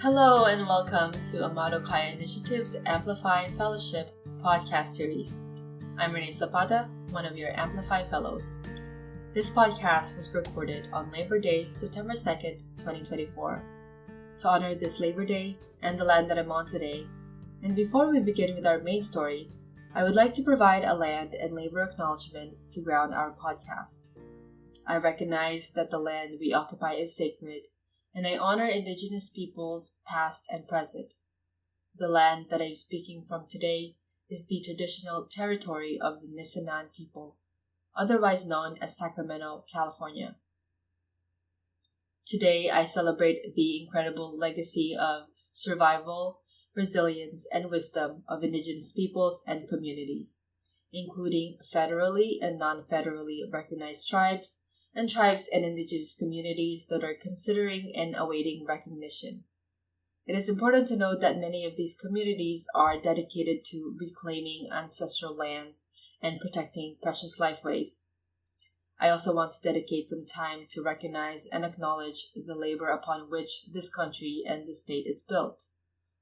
Hello and welcome to Amado Kaya Initiative's Amplify Fellowship podcast series. I'm Renee Zapata, one of your Amplify Fellows. This podcast was recorded on Labor Day, September 2nd, 2024. To honor this Labor Day and the land that I'm on today, and before we begin with our main story, I would like to provide a land and labor acknowledgement to ground our podcast. I recognize that the land we occupy is sacred, and I honor Indigenous peoples past and present. The land that I'm speaking from today is the traditional territory of the Nisenan people, otherwise known as Sacramento, California. Today, I celebrate the incredible legacy of survival, resilience, and wisdom of Indigenous peoples and communities, including federally and non-federally recognized tribes, and tribes and indigenous communities that are considering and awaiting recognition. It is important to note that many of these communities are dedicated to reclaiming ancestral lands and protecting precious lifeways. I also want to dedicate some time to recognize and acknowledge the labor upon which this country and this state is built,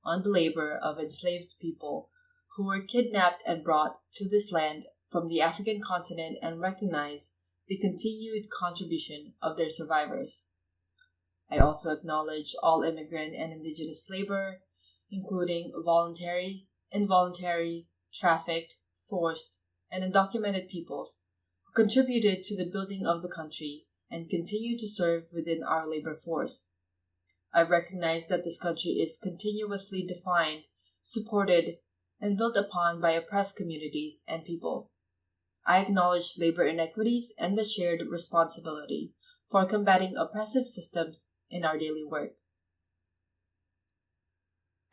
on the labor of enslaved people who were kidnapped and brought to this land from the African continent, and recognize the continued contribution of their survivors. I also acknowledge all immigrant and indigenous labor, including voluntary, involuntary, trafficked, forced, and undocumented peoples who contributed to the building of the country and continue to serve within our labor force. I recognize that this country is continuously defined, supported, and built upon by oppressed communities and peoples. I acknowledge labor inequities and the shared responsibility for combating oppressive systems in our daily work.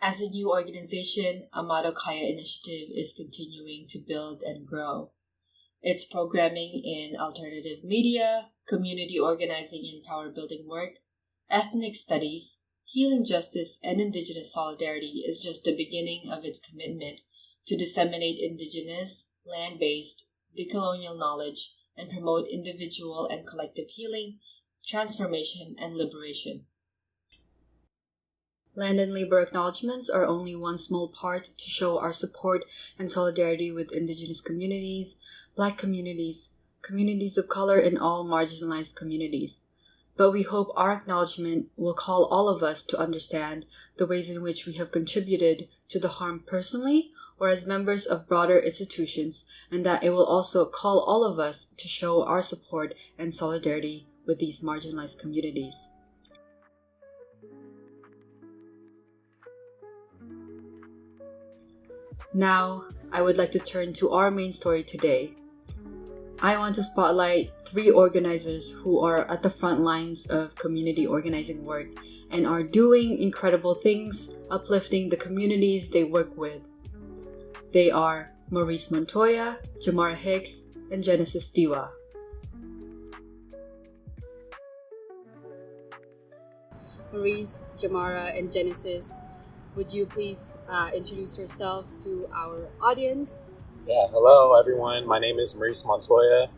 As a new organization, Amado Kaya Initiative is continuing to build and grow. Its programming in alternative media, community organizing and power building work, ethnic studies, healing justice, and indigenous solidarity is just the beginning of its commitment to disseminate indigenous, land-based, decolonial knowledge and promote individual and collective healing, transformation, and liberation. Land and labor acknowledgements are only one small part to show our support and solidarity with Indigenous communities, Black communities, communities of color, and all marginalized communities. But we hope our acknowledgement will call all of us to understand the ways in which we have contributed to the harm personally or as members of broader institutions, and that it will also call all of us to show our support and solidarity with these marginalized communities. Now, I would like to turn to our main story today. I want to spotlight 3 organizers who are at the front lines of community organizing work and are doing incredible things, uplifting the communities they work with. They are Maurice Montoya, Jamara Hicks, and Genesis Diwa. Maurice, Jamara, and Genesis, would you please introduce yourselves to our audience? Yeah, hello everyone. My name is Maurice Montoya.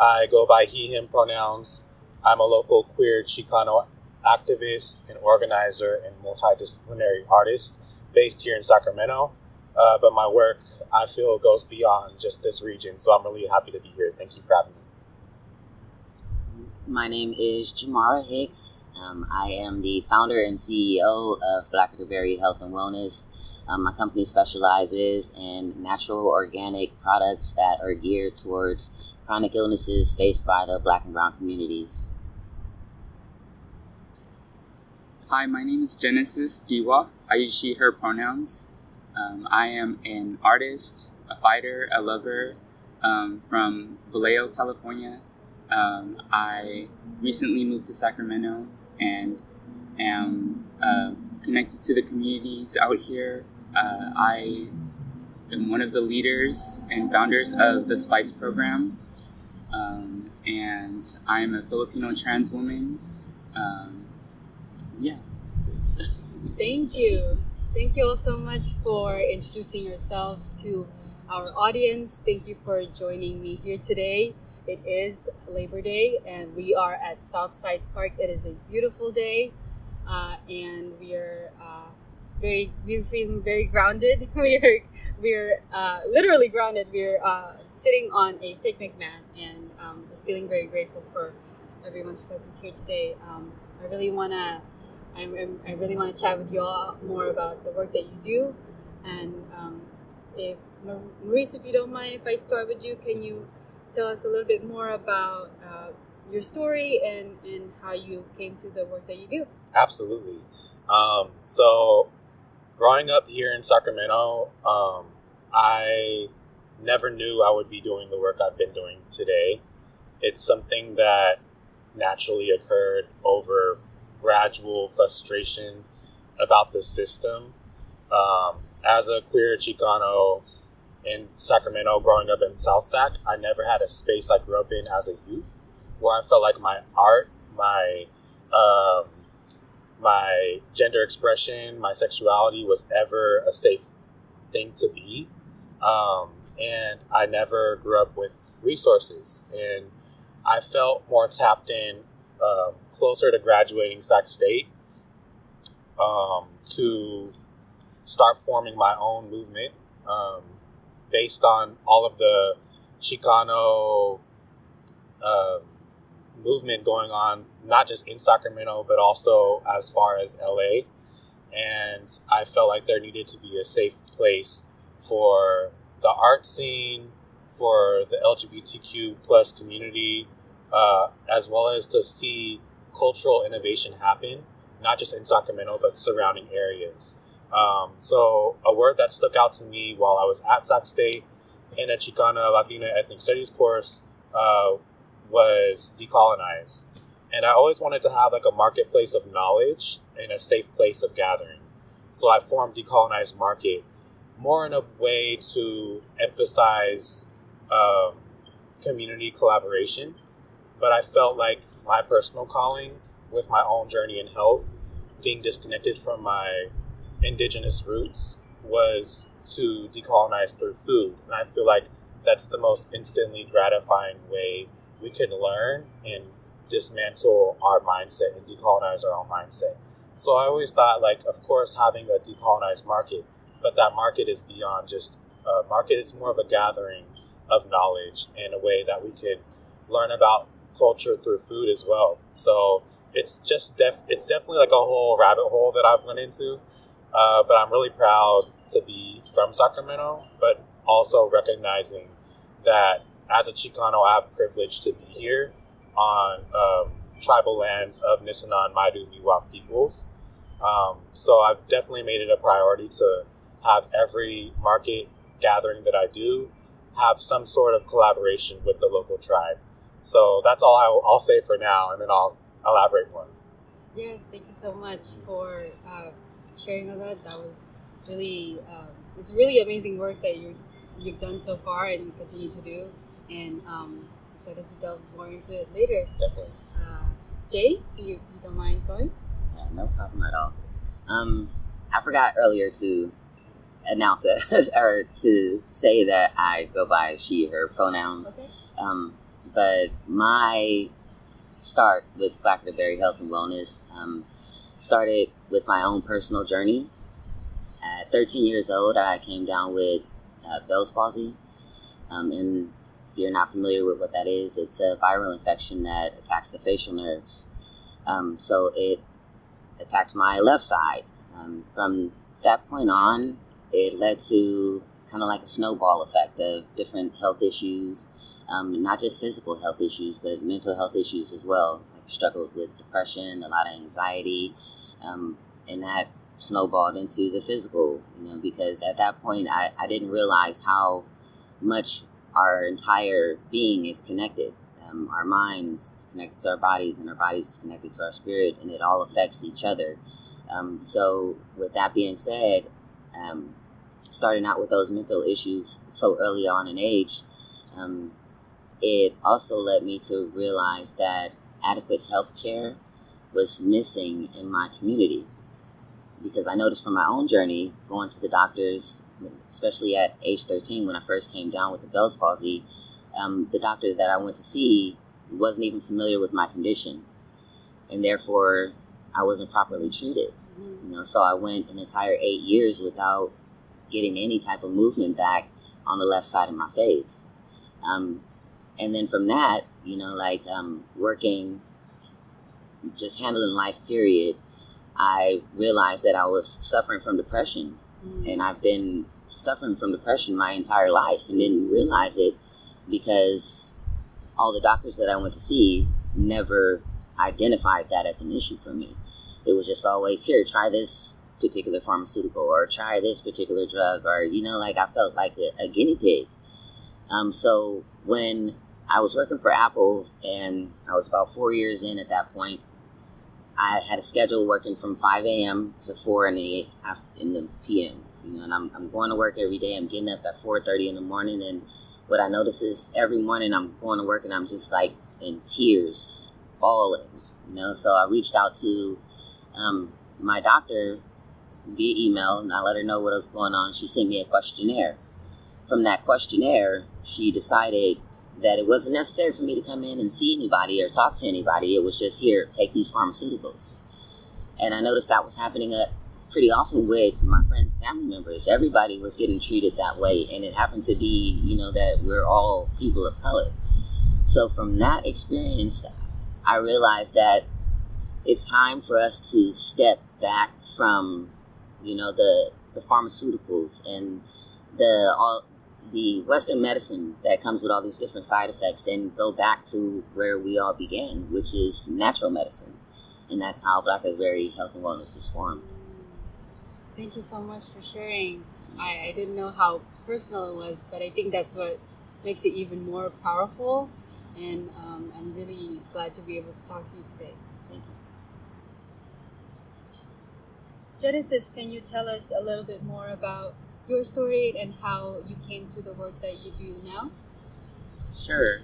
I go by he, him pronouns. I'm a local queer Chicano activist and organizer and multidisciplinary artist based here in Sacramento. But my work, I feel, goes beyond just this region, so I'm really happy to be here. Thank you for having me. My name is Jamara Hicks. I am the founder and CEO of Black Berry Health and Wellness. My company specializes in natural organic products that are geared towards chronic illnesses faced by the Black and brown communities. Hi, my name is Genesis Diwa. I use she, her pronouns. I am an artist, a fighter, a lover from Vallejo, California. I recently moved to Sacramento and am connected to the communities out here. I am one of the leaders and founders of the SPICE program, and I'm a Filipino trans woman. Yeah. Thank you. Thank you all so much for introducing yourselves to our audience. Thank you for joining me here today. It is Labor Day and we are at Southside Park. It is a beautiful day. and we're feeling very grounded. we're literally grounded. We're sitting on a picnic mat and just feeling very grateful for everyone's presence here today. I really wanna chat with you all more about the work that you do, and if Maurice, if you don't mind, if I start with you, can you tell us a little bit more about your story and how you came to the work that you do? Absolutely. So growing up here in Sacramento, I never knew I would be doing the work I've been doing today. It's something that naturally occurred over gradual frustration about the system. As a queer Chicano in Sacramento, growing up in South Sac, I never had a space I grew up in as a youth where I felt like my art, my gender expression, my sexuality was ever a safe thing to be. And I never grew up with resources. And I felt more tapped in, closer to graduating Sac State, to start forming my own movement, based on all of the Chicano movement going on, not just in Sacramento, but also as far as LA. And I felt like there needed to be a safe place for the art scene, for the LGBTQ plus community, as well as to see cultural innovation happen, not just in Sacramento, but surrounding areas. So a word that stuck out to me while I was at Sac State in a Chicana Latina ethnic studies course was decolonize. And I always wanted to have like a marketplace of knowledge and a safe place of gathering. So I formed Decolonize Market more in a way to emphasize community collaboration. But I felt like my personal calling with my own journey in health, being disconnected from my indigenous roots, was to decolonize through food. And I feel like that's the most instantly gratifying way we can learn and dismantle our mindset and decolonize our own mindset. So I always thought, like, of course, having a decolonized market, but that market is beyond just a market. It's more of a gathering of knowledge in a way that we could learn about culture through food as well. So it's just it's definitely like a whole rabbit hole that I've went into. But I'm really proud to be from Sacramento, but also recognizing that as a Chicano, I have privilege to be here on tribal lands of Nisenan, Maidu, Miwok peoples. So I've definitely made it a priority to have every market gathering that I do have some sort of collaboration with the local tribe. So that's all I'll say for now, and then I'll elaborate more. Yes, thank you so much for sharing all that. That was really, it's really amazing work that you've done so far and continue to do. And excited to delve more into it later. Definitely. Jay, you don't mind going? Yeah, no problem at all. I forgot earlier to announce it or to say that I go by she, her pronouns. Okay. But my start with Black Berry Health and Wellness started with my own personal journey. At 13 years old, I came down with Bell's palsy. And if you're not familiar with what that is, it's a viral infection that attacks the facial nerves. So it attacked my left side. From that point on, it led to kind of like a snowball effect of different health issues, not just physical health issues, but mental health issues as well. I struggled with depression, a lot of anxiety, and that snowballed into the physical, because at that point I didn't realize how much our entire being is connected. Our minds is connected to our bodies, and our bodies is connected to our spirit, and it all affects each other. So with that being said, starting out with those mental issues so early on in age, it also led me to realize that adequate health care was missing in my community. Because I noticed from my own journey, going to the doctors, especially at age 13 when I first came down with the Bell's palsy, the doctor that I went to see wasn't even familiar with my condition. And therefore, I wasn't properly treated. So I went an entire 8 years without getting any type of movement back on the left side of my face. And then from that, working, just handling life, period, I realized that I was suffering from depression. And I've been suffering from depression my entire life and didn't realize it because all the doctors that I went to see never identified that as an issue for me. It was just always, here, try this particular pharmaceutical or try this particular drug, or, I felt like a guinea pig. So when I was working for Apple, and I was about 4 years in at that point, I had a schedule working from 5 a.m. to 4 in the p.m. And I'm going to work every day. I'm getting up at 4:30 in the morning, and what I notice is every morning I'm going to work and I'm just like in tears, bawling. So I reached out to my doctor via email, and I let her know what was going on. She sent me a questionnaire. From that questionnaire, she decided that it wasn't necessary for me to come in and see anybody or talk to anybody. It was just, here, take these pharmaceuticals. And I noticed that was happening pretty often with my friends, family members. Everybody was getting treated that way. And it happened to be, that we're all people of color. So from that experience, I realized that it's time for us to step back from, the pharmaceuticals and the Western medicine that comes with all these different side effects, and go back to where we all began, which is natural medicine. And that's how Black Berry Health and Wellness was formed. Thank you so much for sharing. I didn't know how personal it was, but I think that's what makes it even more powerful. And I'm really glad to be able to talk to you today. Thank you. Genesis, can you tell us a little bit more about your story and how you came to the work that you do now? Sure.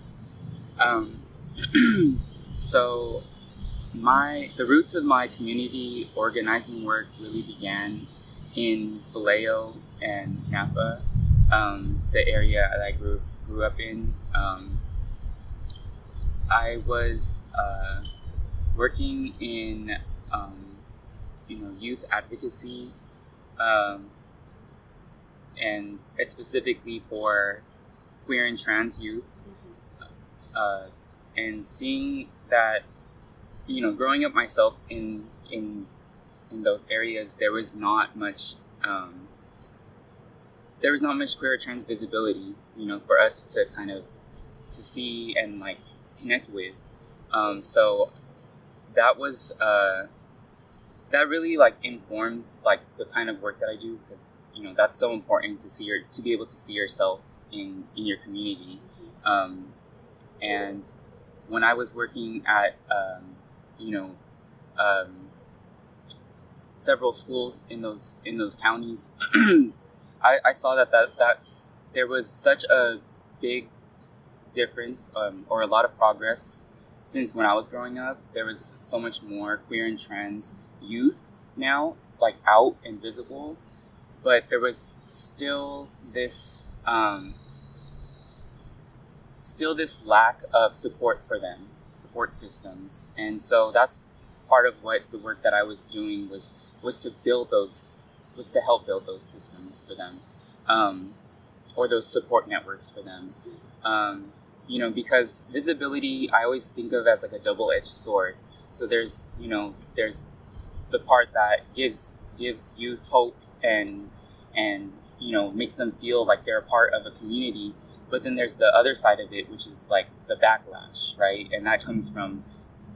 So the roots of my community organizing work really began in Vallejo and Napa, the area that I grew up in. I was working in youth advocacy, and specifically for queer and trans youth, and seeing that, growing up myself in those areas, there was not much queer or trans visibility, for us to kind of to see and connect with. So that was that really informed the kind of work that I do, because that's so important to be able to see yourself in your community. And when I was working at several schools in those counties, I saw that's there was such a big difference, or a lot of progress since when I was growing up. There was so much more queer and trans youth now, out and visible, but there was still this lack of support for them, support systems. And so that's part of what the work that I was doing was to help build those systems for them, or those support networks for them. Because visibility, I always think of as a double-edged sword. So there's the part that gives youth hope and makes them feel like they're a part of a community, but then there's the other side of it, which is the backlash, right? And that comes from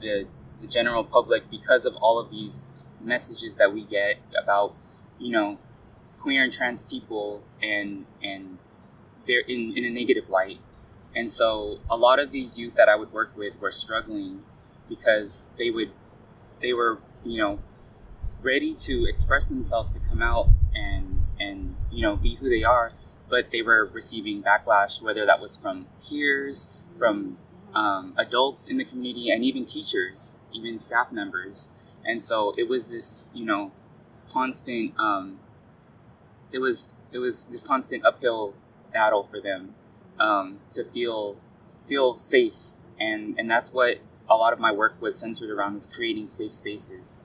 the general public, because of all of these messages that we get about queer and trans people, and they're in a negative light. And so a lot of these youth that I would work with were struggling because they were ready to express themselves, to come out and be who they are, but they were receiving backlash, whether that was from peers, from adults in the community, and even teachers, even staff members. And so it was this constant it was this constant uphill battle for them, to feel safe, and that's what a lot of my work was centered around, was creating safe spaces.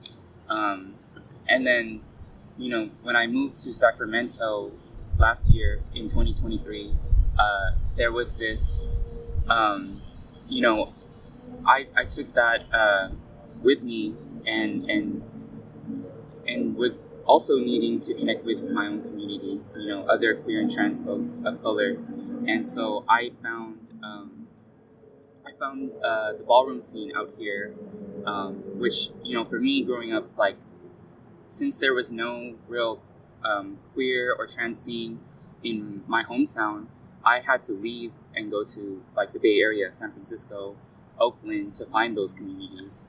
And then, when I moved to Sacramento last year in 2023, there was this, I took that with me, and was also needing to connect with my own community, other queer and trans folks of color. And so I found the ballroom scene out here, which, for me growing up, like, since there was no real queer or trans scene in my hometown, I had to leave and go to, like, the Bay Area, San Francisco, Oakland, to find those communities.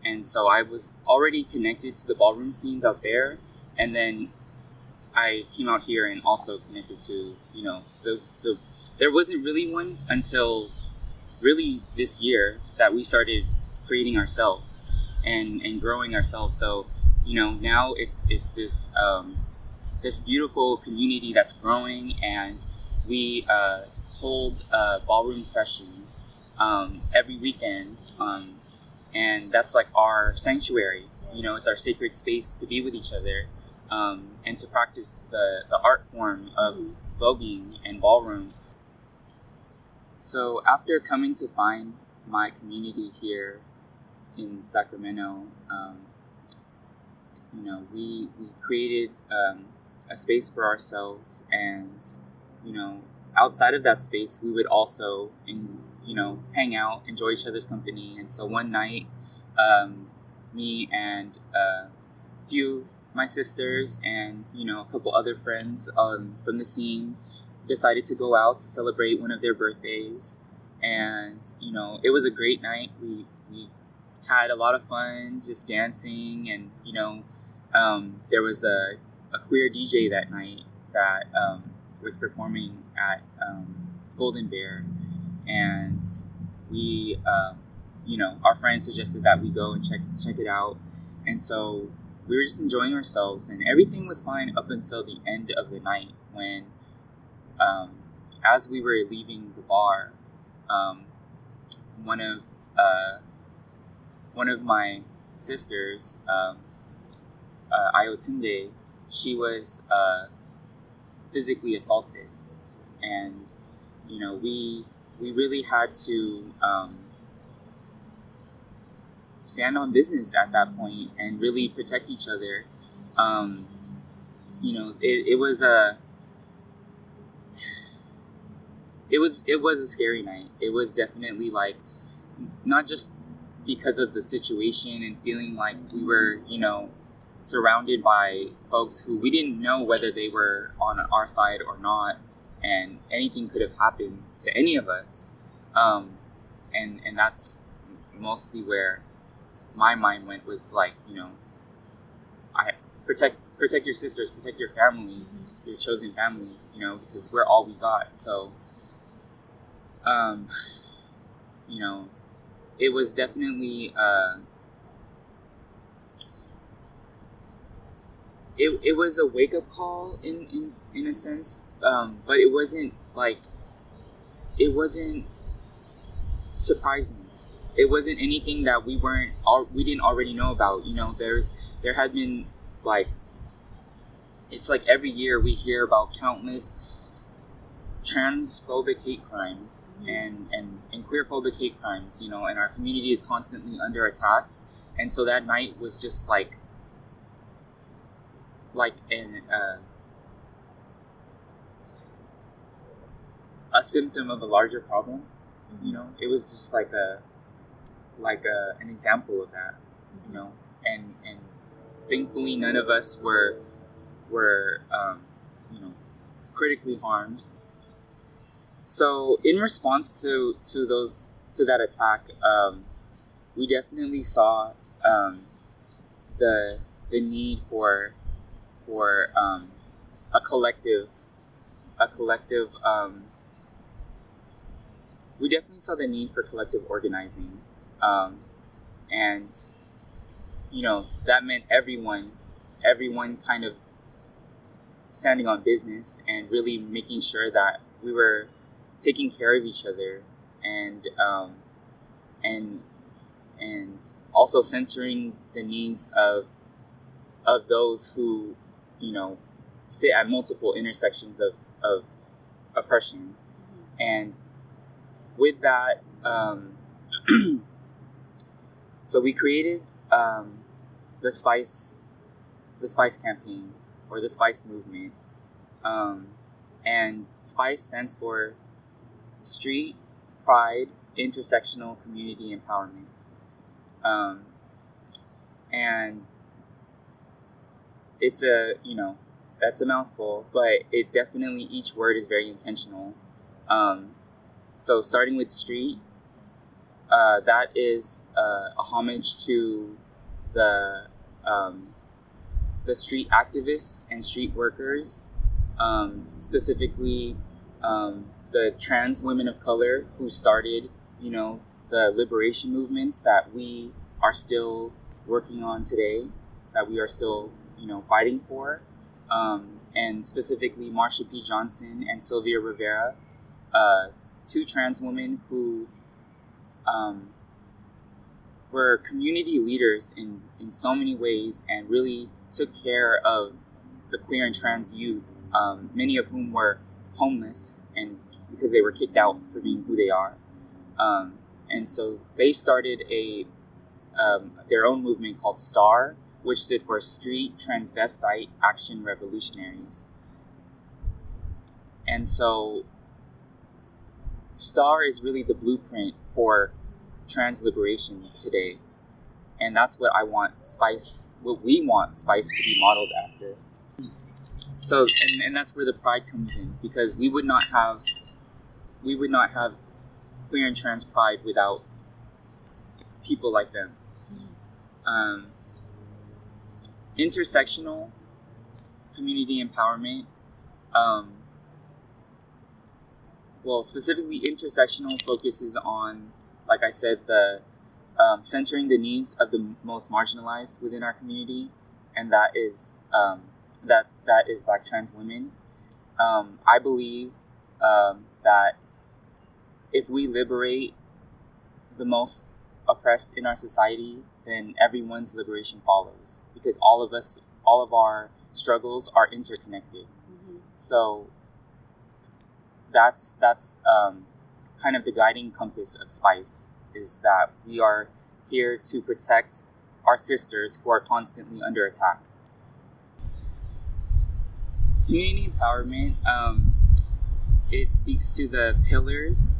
And so I was already connected to the ballroom scenes out there, and then I came out here and also connected to, there wasn't really one until really this year that we started creating ourselves and growing ourselves. So, now it's this this beautiful community that's growing, and we hold ballroom sessions every weekend, and that's like our sanctuary. It's our sacred space to be with each other, and to practice the art form of voguing and ballroom. So after coming to find my community here in Sacramento, we created a space for ourselves, and outside of that space, we would also hang out, enjoy each other's company. And so one night, me and a few of my sisters and a couple other friends from the scene decided to go out to celebrate one of their birthdays. And it was a great night. We had a lot of fun just dancing, and there was a queer DJ that night that was performing at Golden Bear, and we our friends suggested that we go and check it out. And so we were just enjoying ourselves, and everything was fine up until the end of the night, when as we were leaving the bar, one of my sisters, Ayotunde, she was physically assaulted, and we really had to stand on business at that point and really protect each other. It was a scary night. It was definitely, like, not just because of the situation and feeling like we were, surrounded by folks who we didn't know whether they were on our side or not, and anything could have happened to any of us. And that's mostly where my mind went, was like, I protect your sisters, protect your family, your chosen family, because we're all we got. So, it was definitely, it was a wake-up call in a sense, but it wasn't surprising. It wasn't anything that we didn't already know about. There had been, like, it's like every year we hear about countless transphobic hate crimes and queerphobic hate crimes, and our community is constantly under attack. And so that night was just like a symptom of a larger problem. It was just like an example of that, and thankfully none of us were critically harmed. So in response to that attack, we definitely saw the need for a collective. We definitely saw the need for collective organizing, and that meant everyone kind of standing on business and really making sure that we were taking care of each other, and and also centering the needs of those who, sit at multiple intersections of oppression. And with that, so we created the Spice campaign, or the Spice movement. And SPICE stands for Street Pride Intersectional Community Empowerment. And it's that's a mouthful, but it definitely, each word is very intentional. So starting with street, that is a homage to the street activists and street workers, specifically the trans women of color who started, the liberation movements that we are still working on today, that we are still, fighting for, and specifically Marsha P. Johnson and Sylvia Rivera, two trans women who were community leaders in so many ways, and really took care of the queer and trans youth, many of whom were homeless and because they were kicked out for being who they are. And so they started their own movement called STAR, which stood for Street Transvestite Action Revolutionaries. And so STAR is really the blueprint for trans liberation today. And that's what we want SPICE to be modeled after. So, and that's where the pride comes in, because we would not have queer and trans pride without people like them. Intersectional community empowerment, specifically intersectional focuses on, like I said, the centering the needs of the most marginalized within our community, and that is that is Black trans women. I believe that if we liberate the most oppressed in our society, then everyone's liberation follows, because all of our struggles are interconnected. Mm-hmm. So that's kind of the guiding compass of SPICE, is that we are here to protect our sisters who are constantly under attack. Community empowerment, it speaks to the pillars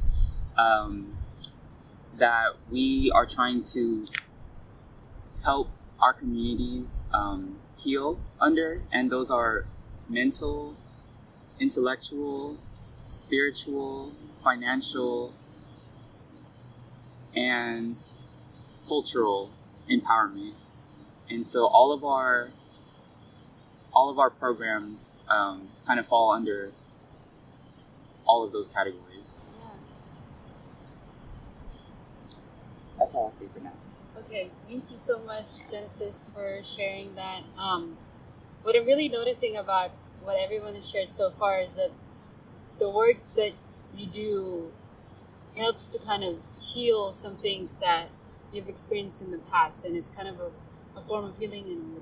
that we are trying to help our communities heal under, and those are mental, intellectual, spiritual, financial, and cultural empowerment. And so all of our programs kind of fall under all of those categories. Yeah. That's all I'll say for now. Okay, thank you so much, Genesis, for sharing that. What I'm really noticing about what everyone has shared so far is that the work that you do helps to kind of heal some things that you've experienced in the past, and it's kind of a form of healing. And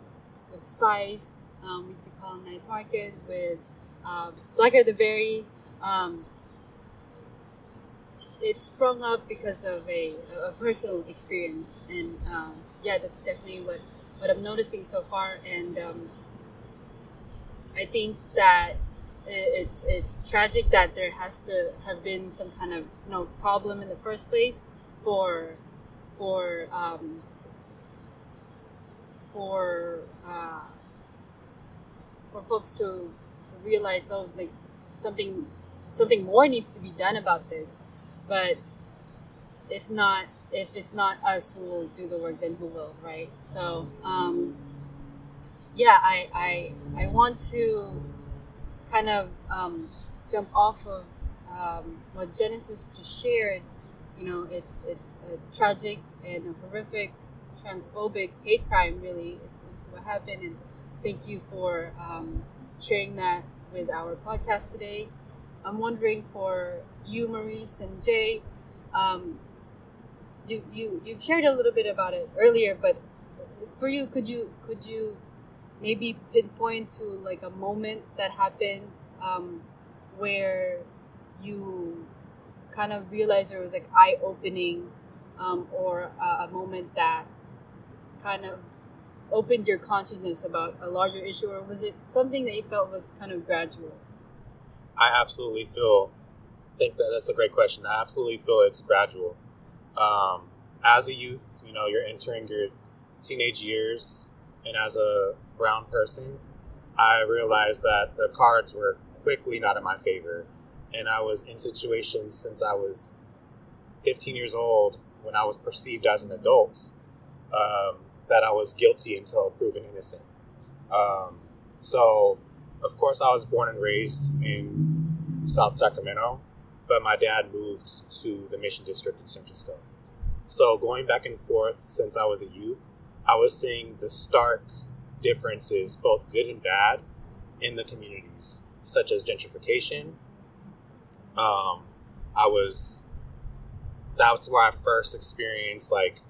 with SPICE, with Decolonize Market, with Black at the Berry, it sprung up because of a personal experience, and that's definitely what I'm noticing so far. And I think that it's tragic that there has to have been some kind of problem in the first place for folks to realize, like something more needs to be done about this. But if it's not us who will do the work, then who will, right? So I want to kind of jump off of what Genesis just shared. It's a tragic and a horrific transphobic hate crime, really. It's what happened, and thank you for sharing that with our podcast today. I'm wondering, for you, Maurice and Jay, you've shared a little bit about it earlier, but for you, could you maybe pinpoint to like a moment that happened where you kind of realized there was like eye opening, or a moment that kind of opened your consciousness about a larger issue, or was it something that you felt was kind of gradual? I absolutely think that that's a great question. I absolutely feel it's gradual. As a youth, you're entering your teenage years, and as a brown person, I realized that the cards were quickly not in my favor. And I was in situations since I was 15 years old, when I was perceived as an adult, that I was guilty until proven innocent. So, of course, I was born and raised in South Sacramento, but my dad moved to the Mission District in San Francisco. So going back and forth since I was a youth, I was seeing the stark differences, both good and bad, in the communities, such as gentrification. That's where I first experienced like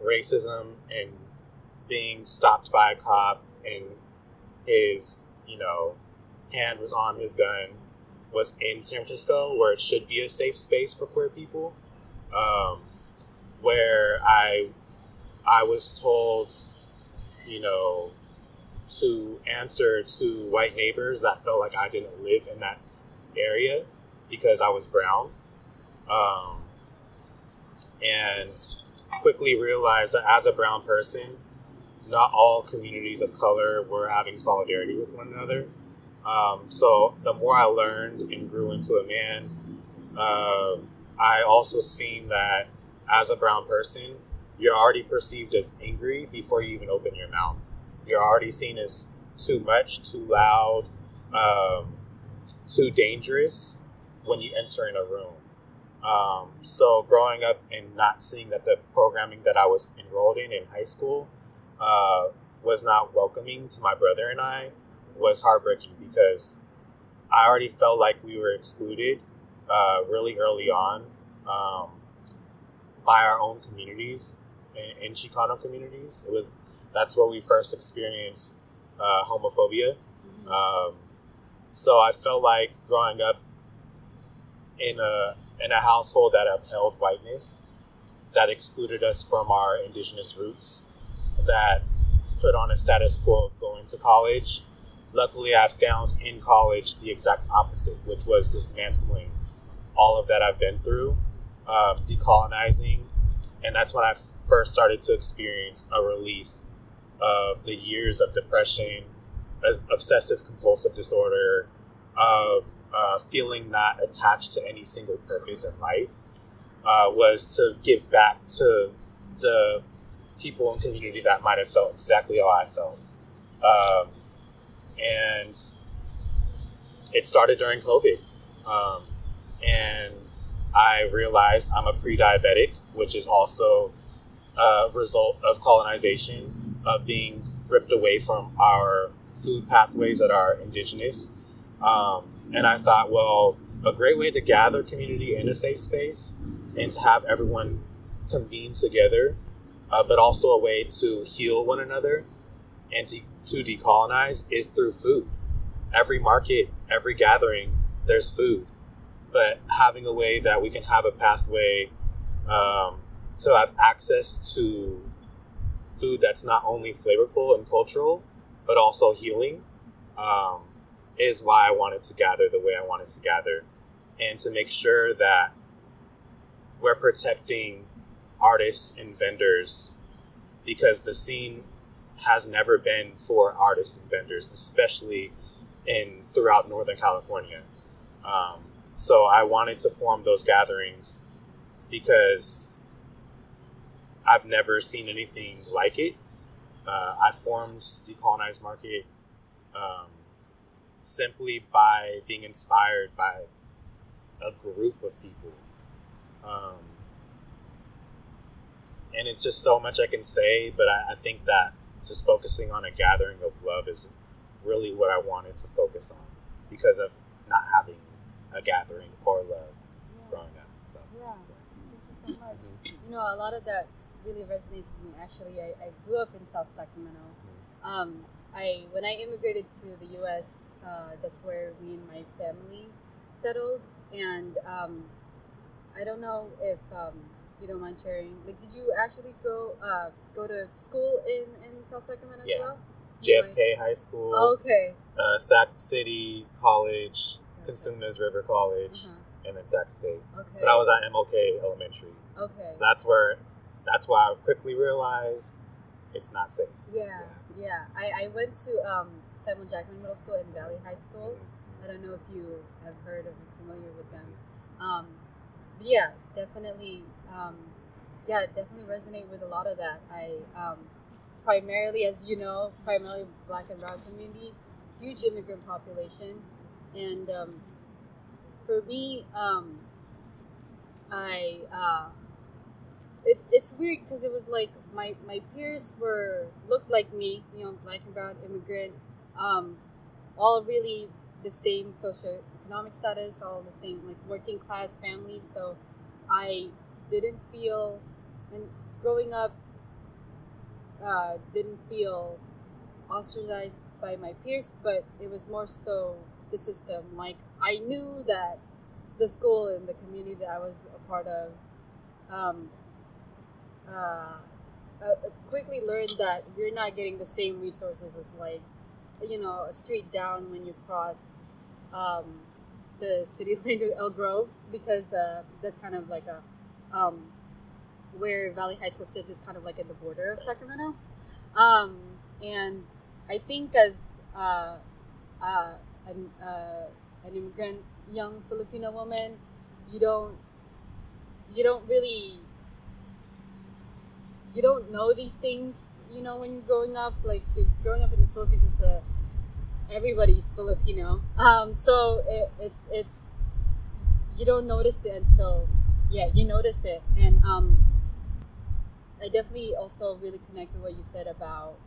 racism and being stopped by a cop and his, hand was on his gun, was in San Francisco, where it should be a safe space for queer people, where I was told, to answer to white neighbors that felt like I didn't live in that area because I was brown, and quickly realized that as a brown person, not all communities of color were having solidarity with one another. So the more I learned and grew into a man, I also seen that as a brown person, you're already perceived as angry before you even open your mouth. You're already seen as too much, too loud, too dangerous when you enter in a room. So growing up and not seeing that the programming that I was enrolled in high school was not welcoming to my brother and I was heartbreaking, because I already felt like we were excluded really early on by our own communities, in Chicano communities. That's where we first experienced homophobia. So I felt like growing up in a household that upheld whiteness, that excluded us from our indigenous roots, that put on a status quo of going to college. Luckily, I found in college the exact opposite, which was dismantling all of that I've been through, decolonizing. And that's when I first started to experience a relief of the years of depression, obsessive compulsive disorder, of feeling not attached to any single purpose in life, was to give back to the people in community that might have felt exactly how I felt. And it started during COVID. And I realized I'm a pre-diabetic, which is also a result of colonization, of being ripped away from our food pathways that are indigenous. And I thought, well, a great way to gather community in a safe space and to have everyone convene together, but also a way to heal one another and to decolonize, is through food. Every market, every gathering, there's food. But having a way that we can have a pathway to have access to food that's not only flavorful and cultural, but also healing, is why I wanted to gather the way I wanted to gather, and to make sure that we're protecting artists and vendors, because the scene has never been for artists and vendors, especially throughout Northern California. So I wanted to form those gatherings because I've never seen anything like it. I formed Decolonized Market simply by being inspired by a group of people. And it's just so much I can say, but I think that just focusing on a gathering of love is really what I wanted to focus on, because of not having a gathering or love growing up. So Yeah. you so much. You know, a lot of that really resonates with me. Actually, I grew up in South Sacramento. When I immigrated to the U.S., that's where me and my family settled. And I don't know if you don't mind sharing. Like, did you actually go to school in South Sacramento as well? JFK High School. Oh, okay. Sac City College, Consumnes River College, and then Sac State. Okay. But I was at MLK Elementary. Okay. So that's why I quickly realized it's not safe. Yeah. I went to Simon Jackman Middle School and Valley High School. I don't know if you have heard of or familiar with them. But yeah, definitely resonate with a lot of that. I primarily, as you know, primarily Black and Brown community, huge immigrant population, and for me, it's weird because it was like my peers looked like me, you know, Black and Brown immigrant, all really the same socioeconomic status, all the same like working class families. So I didn't feel, and growing up, didn't feel ostracized by my peers, but it was more so the system. Like, I knew that the school and the community that I was a part of, quickly learned that you're not getting the same resources as, like, you know, a street down when you cross the city line to El Grove, because that's kind of like a where Valley High School sits is kind of like at the border of Sacramento. And I think as an immigrant young Filipino woman, you don't know these things, you know, when you're growing up. Like, growing up in the Philippines is everybody's Filipino. So it's you don't notice it until you notice it. And I definitely also really connect with what you said about,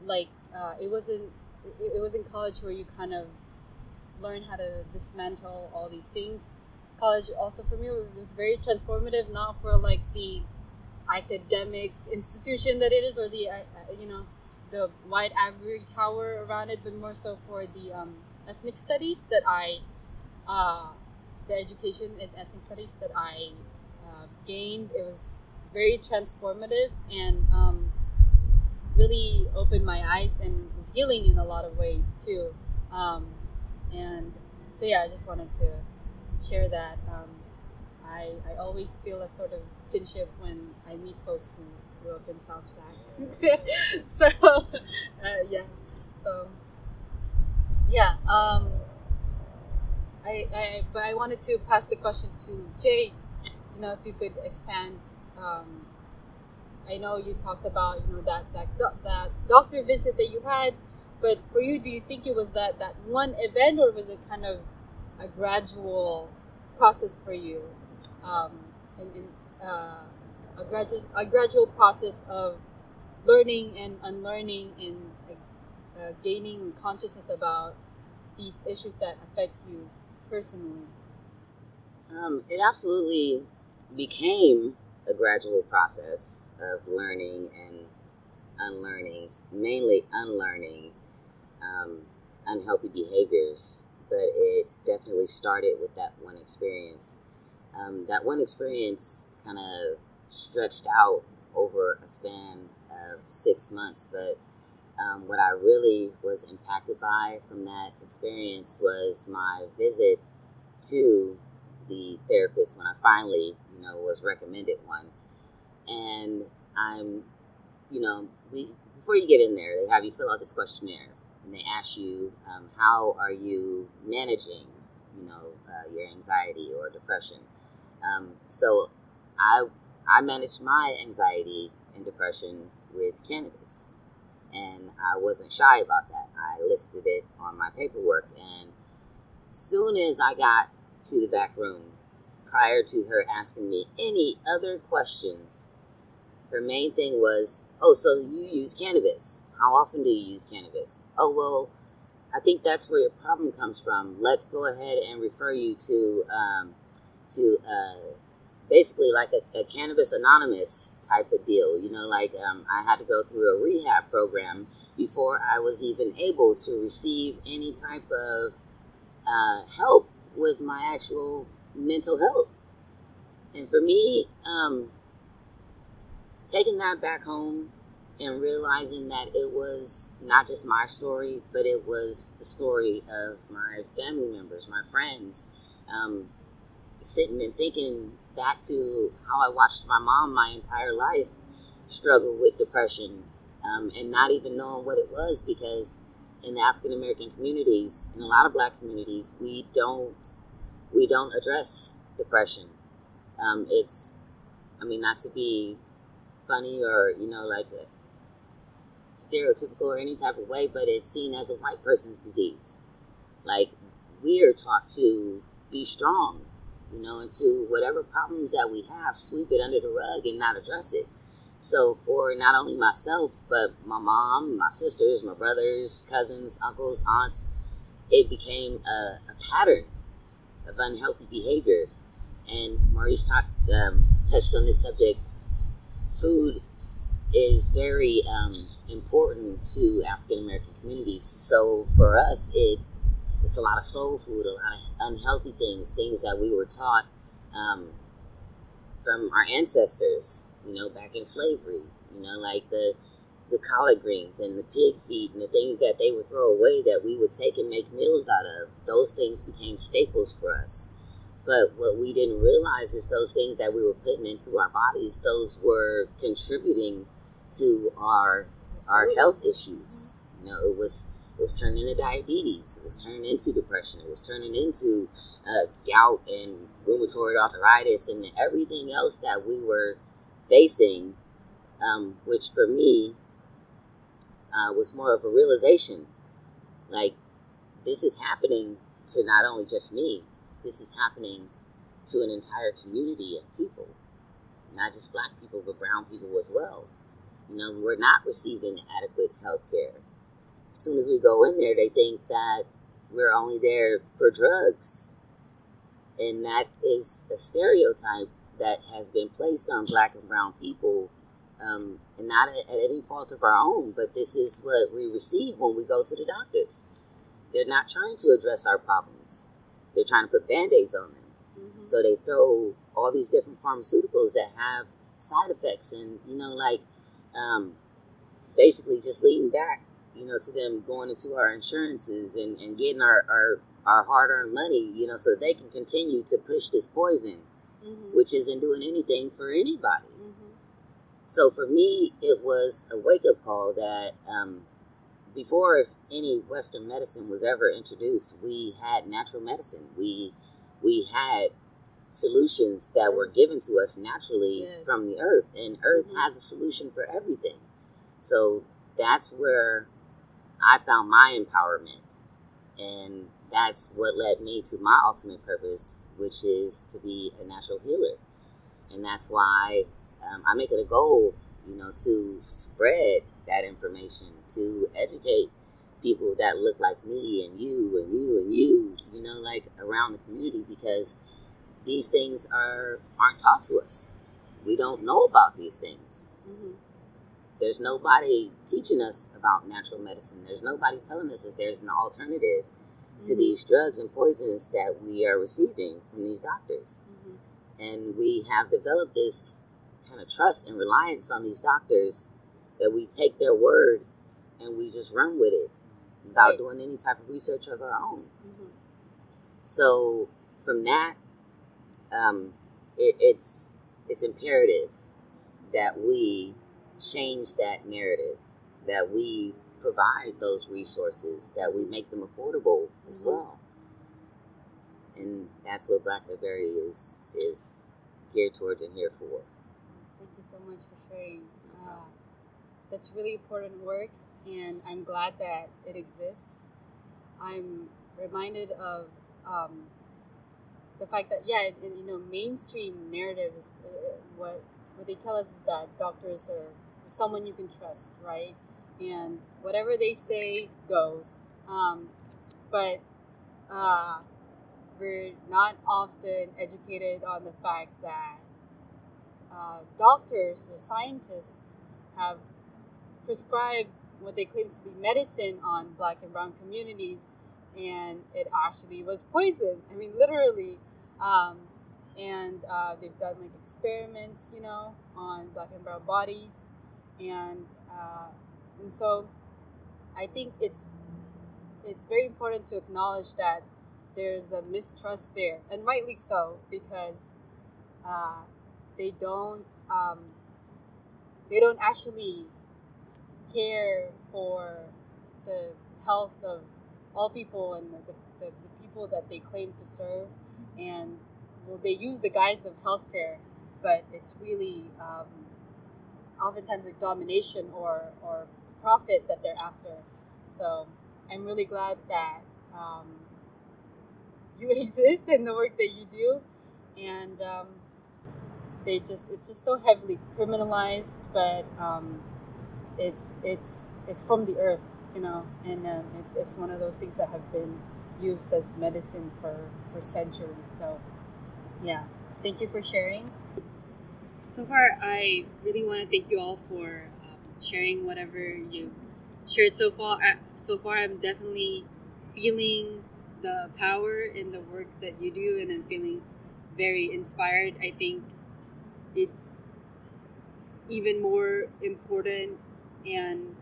like, it wasn't college where you kind of learn how to dismantle all these things. College also for me was very transformative, not for like the academic institution that it is, or the the white ivory tower around it, but more so for the ethnic studies that the education in ethnic studies that I gained. It was very transformative and really opened my eyes and was healing in a lot of ways too. And so I just wanted to share that. I always feel a sort of kinship when I meet folks who grew up in South Sac. But I wanted to pass the question to Jay. You know, if you could expand. I know you talked about, you know, that doctor visit that you had, but for you, do you think it was that one event, or was it kind of a gradual process for you, a gradual process of learning and unlearning and gaining consciousness about these issues that affect you personally? It absolutely became a gradual process of learning and unlearning, mainly unlearning unhealthy behaviors. But it definitely started with that one experience. That one experience kind of stretched out over a span of 6 months. But what I really was impacted by from that experience was my visit to the therapist when I finally, was recommended one. And before you get in there, they have you fill out this questionnaire, and they ask you, how are you managing, your anxiety or depression? So I managed my anxiety and depression with cannabis, and I wasn't shy about that. I listed it on my paperwork, and as soon as I got to the back room, prior to her asking me any other questions, her main thing was, oh, so you use cannabis. How often do you use cannabis? Oh, well, I think that's where your problem comes from. Let's go ahead and refer you to basically like a cannabis anonymous type of deal. Like I had to go through a rehab program before I was even able to receive any type of help with my actual mental health. And for me, taking that back home and realizing that it was not just my story, but it was the story of my family members, my friends, sitting and thinking back to how I watched my mom my entire life struggle with depression, and not even knowing what it was, because in the African American communities, in a lot of Black communities, we don't address depression. It's, not to be funny or like stereotypical or any type of way, but it's seen as a white person's disease. Like, we are taught to be strong, and to whatever problems that we have, sweep it under the rug and not address it. So for not only myself, but my mom, my sisters, my brothers, cousins, uncles, aunts, it became a pattern of unhealthy behavior. And Maurice touched on this subject. Food is very important to African American communities. So for us, it's a lot of soul food, a lot of unhealthy things that we were taught from our ancestors, back in slavery, like the collard greens and the pig feet and the things that they would throw away that we would take and make meals out of. Those things became staples for us. But what we didn't realize is those things that we were putting into our bodies, those were contributing to our health issues. It was turning into diabetes. It was turning into depression. It was turning into gout and rheumatoid arthritis and everything else that we were facing, which for me was more of a realization. Like, this is happening to not only just me. This is happening to an entire community of people, not just Black people, but brown people as well. We're not receiving adequate health care. As soon as we go in there, they think that we're only there for drugs. And that is a stereotype that has been placed on Black and brown people, and not at any fault of our own, but this is what we receive when we go to the doctors. They're not trying to address our problems. They're trying to put Band-Aids on them. Mm-hmm. So they throw all these different pharmaceuticals that have side effects and, basically just leading back, to them going into our insurances and getting our hard-earned money, so they can continue to push this poison, mm-hmm. which isn't doing anything for anybody. Mm-hmm. So for me, it was a wake-up call that before any Western medicine was ever introduced, we had natural medicine. We had solutions that were given to us naturally from the earth, and earth mm-hmm. has a solution for everything. So that's where I found my empowerment, and that's what led me to my ultimate purpose, which is to be a natural healer. And that's why I make it a goal, to spread that information, to educate people that look like me and you and you and you, like around the community, because these things aren't taught to us. We don't know about these things. Mm-hmm. There's nobody teaching us about natural medicine. There's nobody telling us that there's an alternative mm-hmm. to these drugs and poisons that we are receiving from these doctors. Mm-hmm. And we have developed this kind of trust and reliance on these doctors that we take their word and we just run with it without doing any type of research of our own. Mm-hmm. So from that, it's imperative that we change that narrative, that we provide those resources, that we make them affordable as mm-hmm. well. And that's what Black Berry is geared towards and here for. Thank you so much for sharing. That's really important work, and I'm glad that it exists. I'm reminded of the fact that mainstream narratives, what they tell us is that doctors are someone you can trust, right? And whatever they say goes. But we're not often educated on the fact that doctors or scientists have prescribed what they claim to be medicine on Black and brown communities, and it actually was poison. I mean, literally. And they've done like experiments, on Black and brown bodies, and so I think it's very important to acknowledge that there's a mistrust there, and rightly so, because they don't actually care for the health of all people and the people that they claim to serve. And well, they use the guise of healthcare, but it's really oftentimes like domination or profit that they're after. So I'm really glad that you exist and the work that you do, and it's just so heavily criminalized, but it's from the earth, and it's one of those things that have been used as medicine for centuries. So yeah, thank you for sharing. So far, I really want to thank you all for sharing whatever you've shared so far. I'm definitely feeling the power in the work that you do, and I'm feeling very inspired. I think it's even more important, and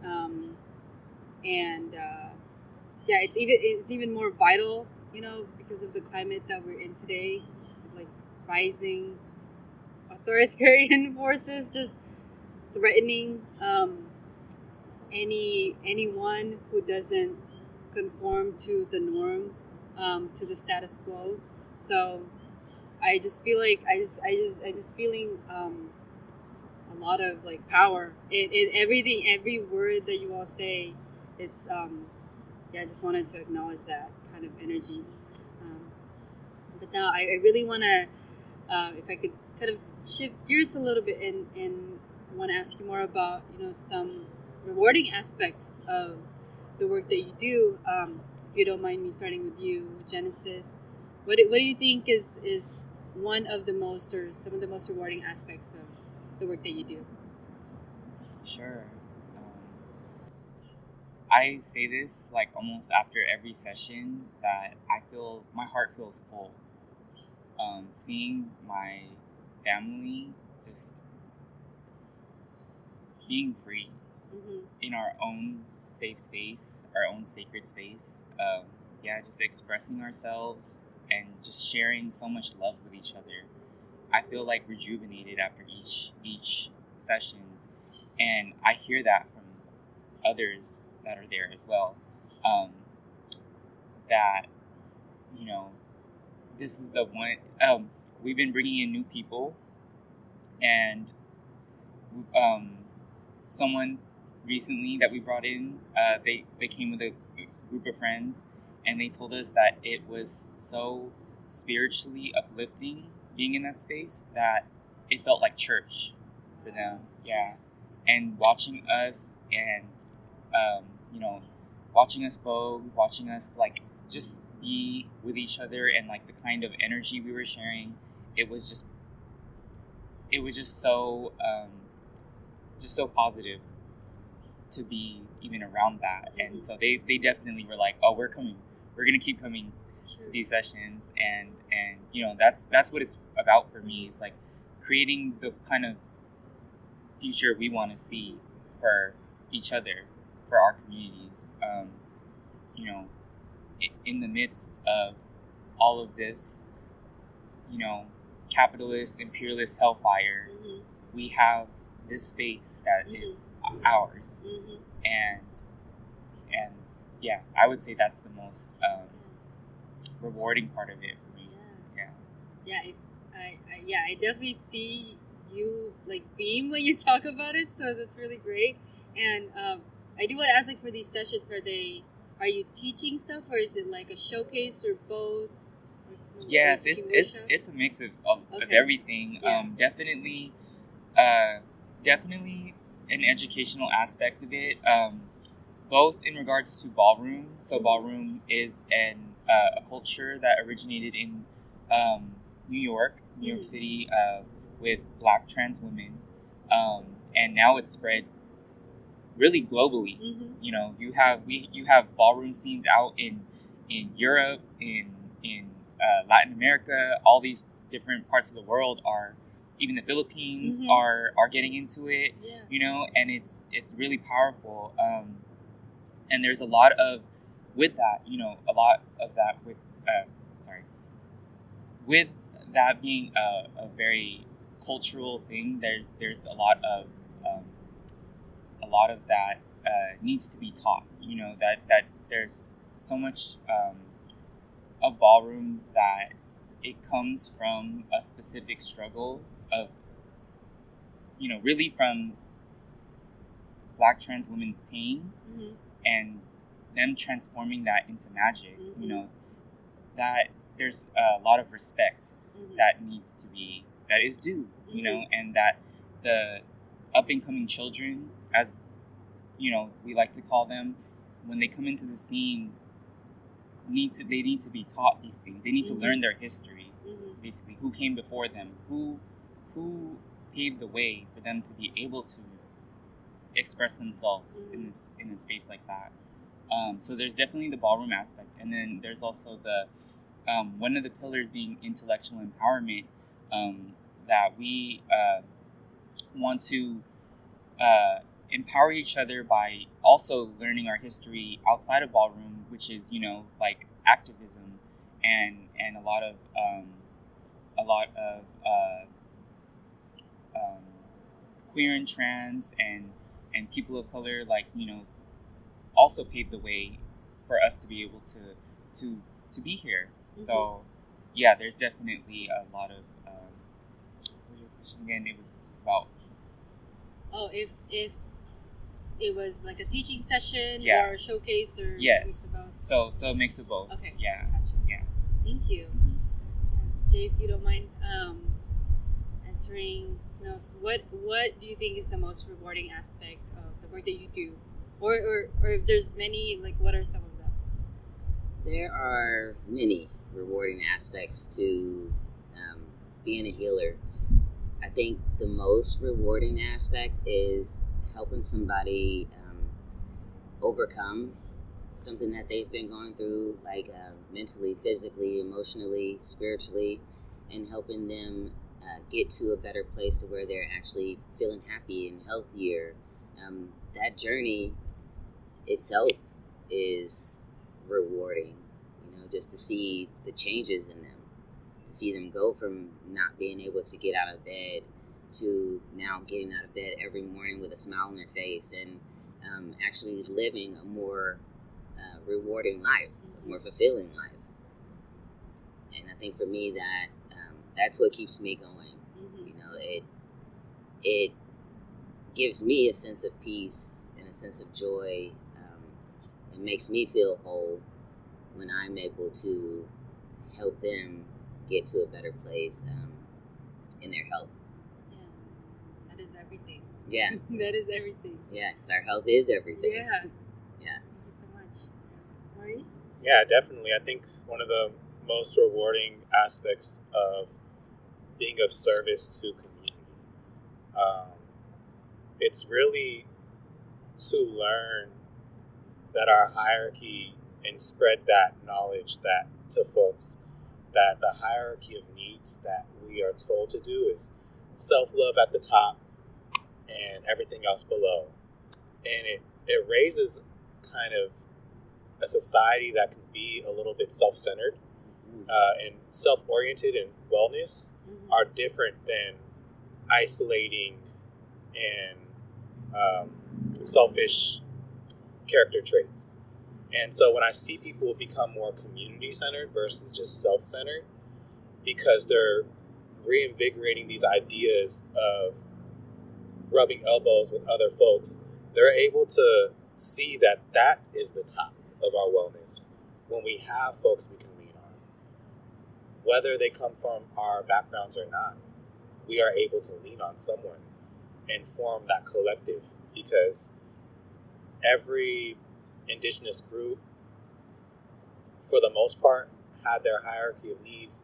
it's even more vital, because of the climate that we're in today, with like rising authoritarian forces just threatening anyone who doesn't conform to the norm, to the status quo. So I just feel like I just feeling a lot of like power in everything, every word that you all say. It's I just wanted to acknowledge that kind of energy. But now I really want to, if I could kind of shift gears a little bit and want to ask you more about, some rewarding aspects of the work that you do. If you don't mind me starting with you, Genesis, what do you think is one of the most, or some of the most rewarding aspects of the work that you do? Sure. I say this like almost after every session, that I feel my heart feels full. Seeing my family just being free in our own safe space, our own sacred space. Just expressing ourselves and just sharing so much love with each other. I feel like rejuvenated after each session, and I hear that from others that are there as well. That this is the one. We've been bringing in new people, and someone recently that we brought in, they came with a group of friends, and they told us that it was so spiritually uplifting being in that space that it felt like church for them. Yeah, and watching us and watching us vogue, watching us like just be with each other, and like the kind of energy we were sharing, it was just so positive to be even around that. And so they definitely were like, oh, we're gonna keep coming to these sessions, and that's what it's about for me, is like creating the kind of future we want to see for each other, for our communities. In the midst of all of this, capitalist, imperialist hellfire, we have this space that is ours, and I would say that's the most rewarding part of it for me. I definitely see you like beam when you talk about it, so that's really great. And I do want to ask, like, for these sessions, are you teaching stuff, or is it like a showcase, or both? Yes, it's a mix of everything. Yeah. Definitely an educational aspect of it, both in regards to ballroom. So ballroom is a culture that originated in New York City, with Black trans women, and now it's spread really globally. You know, you have ballroom scenes out in Europe, in Latin America. All these different parts of the world are, even the Philippines are getting into it. Yeah. You know, and it's really powerful. And there's a lot of, with that, you know, a lot of that with with that being a very cultural thing. There's a lot of that needs to be taught. You know, that there's so much of ballroom that it comes from a specific struggle of, you know, really from Black trans women's pain and them transforming that into magic. You know, that there's a lot of respect that is due. You know, and that the up and coming children, as you know, we like to call them, when they come into the scene, they need to be taught these things. They need to learn their history, basically, who came before them, who paved the way for them to be able to express themselves in a space like that. So there's definitely the ballroom aspect, and then there's also the one of the pillars being intellectual empowerment, that we want to empower each other by also learning our history outside of ballroom, which is, you know, like activism and a lot of queer and trans and people of color, like, you know, also paved the way for us to be able to be here. So yeah, there's definitely a lot of what was your question again? It was just about, if it was like a teaching session or a showcase, or yes, so a mix of both. Okay, yeah, gotcha. Yeah. Thank you. Jay, if you don't mind answering, you know, what do you think is the most rewarding aspect of the work that you do, or if there's many, like, what are some of them? There are many rewarding aspects to being a healer. I think the most rewarding aspect is helping somebody overcome something that they've been going through, like mentally, physically, emotionally, spiritually, and helping them get to a better place to where they're actually feeling happy and healthier. That journey itself is rewarding, you know, just to see the changes in them, to see them go from not being able to get out of bed to now getting out of bed every morning with a smile on their face and actually living a more rewarding life, a more fulfilling life. And I think for me that's what keeps me going. You know, it gives me a sense of peace and a sense of joy. It makes me feel whole when I'm able to help them get to a better place in their health. Yeah, that is everything. Yeah. That is everything. Yeah, because our health is everything. Yeah. Yeah. Thank you so much. Maurice? Yeah, definitely. I think one of the most rewarding aspects of being of service to community, it's really to learn that our hierarchy and spread that knowledge that to folks, that the hierarchy of needs that we are told to do is self-love at the top and everything else below. And it raises kind of a society that can be a little bit self-centered and self-oriented, and wellness are different than isolating and selfish character traits. And so when I see people become more community-centered versus just self-centered, because they're reinvigorating these ideas of rubbing elbows with other folks, they're able to see that that is the top of our wellness when we have folks we can lean on. Whether they come from our backgrounds or not, we are able to lean on someone and form that collective, because every indigenous group, for the most part, had their hierarchy of needs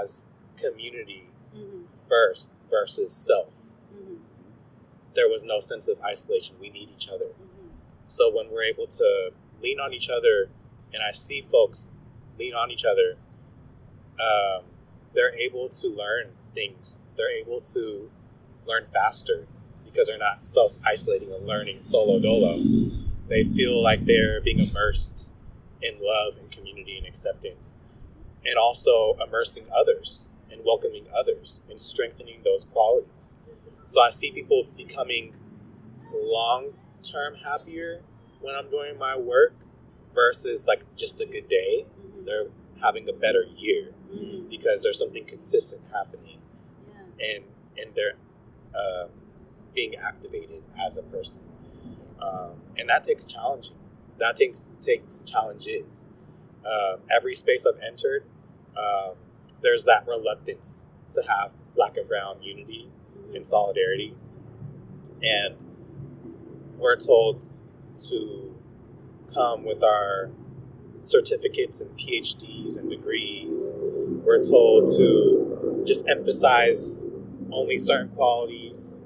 as community first versus self. Mm-hmm. There was no sense of isolation. We need each other. Mm-hmm. So when we're able to lean on each other, and I see folks lean on each other, they're able to learn things. They're able to learn faster because they're not self-isolating and learning solo dolo. They feel like they're being immersed in love and community and acceptance, and also immersing others and welcoming others and strengthening those qualities. So I see people becoming long-term happier when I'm doing my work versus like just a good day. Mm-hmm. They're having a better year Mm-hmm. because there's something consistent happening, Yeah. and they're being activated as a person, and that takes challenging. That takes challenges. Every space I've entered, there's that reluctance to have Black and Brown unity Mm-hmm. and solidarity, and we're told to come with our certificates and PhDs and degrees. We're told to just emphasize only certain qualities,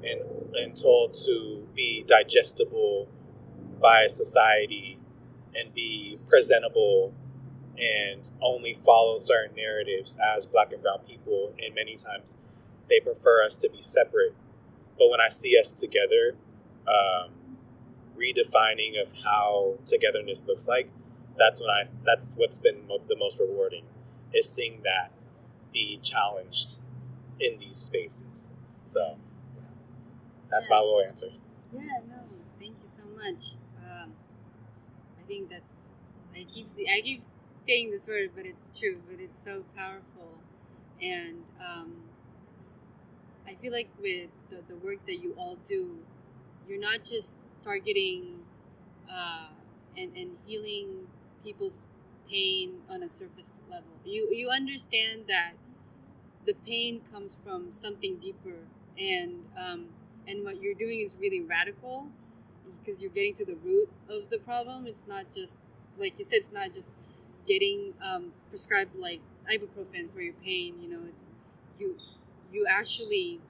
and told to be digestible by society and be presentable and only follow certain narratives as Black and Brown people. And many times they prefer us to be separate. But when I see us together, redefining of how togetherness looks like, that's what's been the most rewarding, is seeing that be challenged in these spaces. So that's my little answer. Yeah, no, thank you so much. I think that's I keep saying this word, but it's true. But it's so powerful, and I feel like with the work that you all do, you're not just targeting and healing people's pain on a surface level. You understand that the pain comes from something deeper, and what you're doing is really radical because you're getting to the root of the problem. It's not just like you said. It's not just getting prescribed like ibuprofen for your pain. You know, it's you actually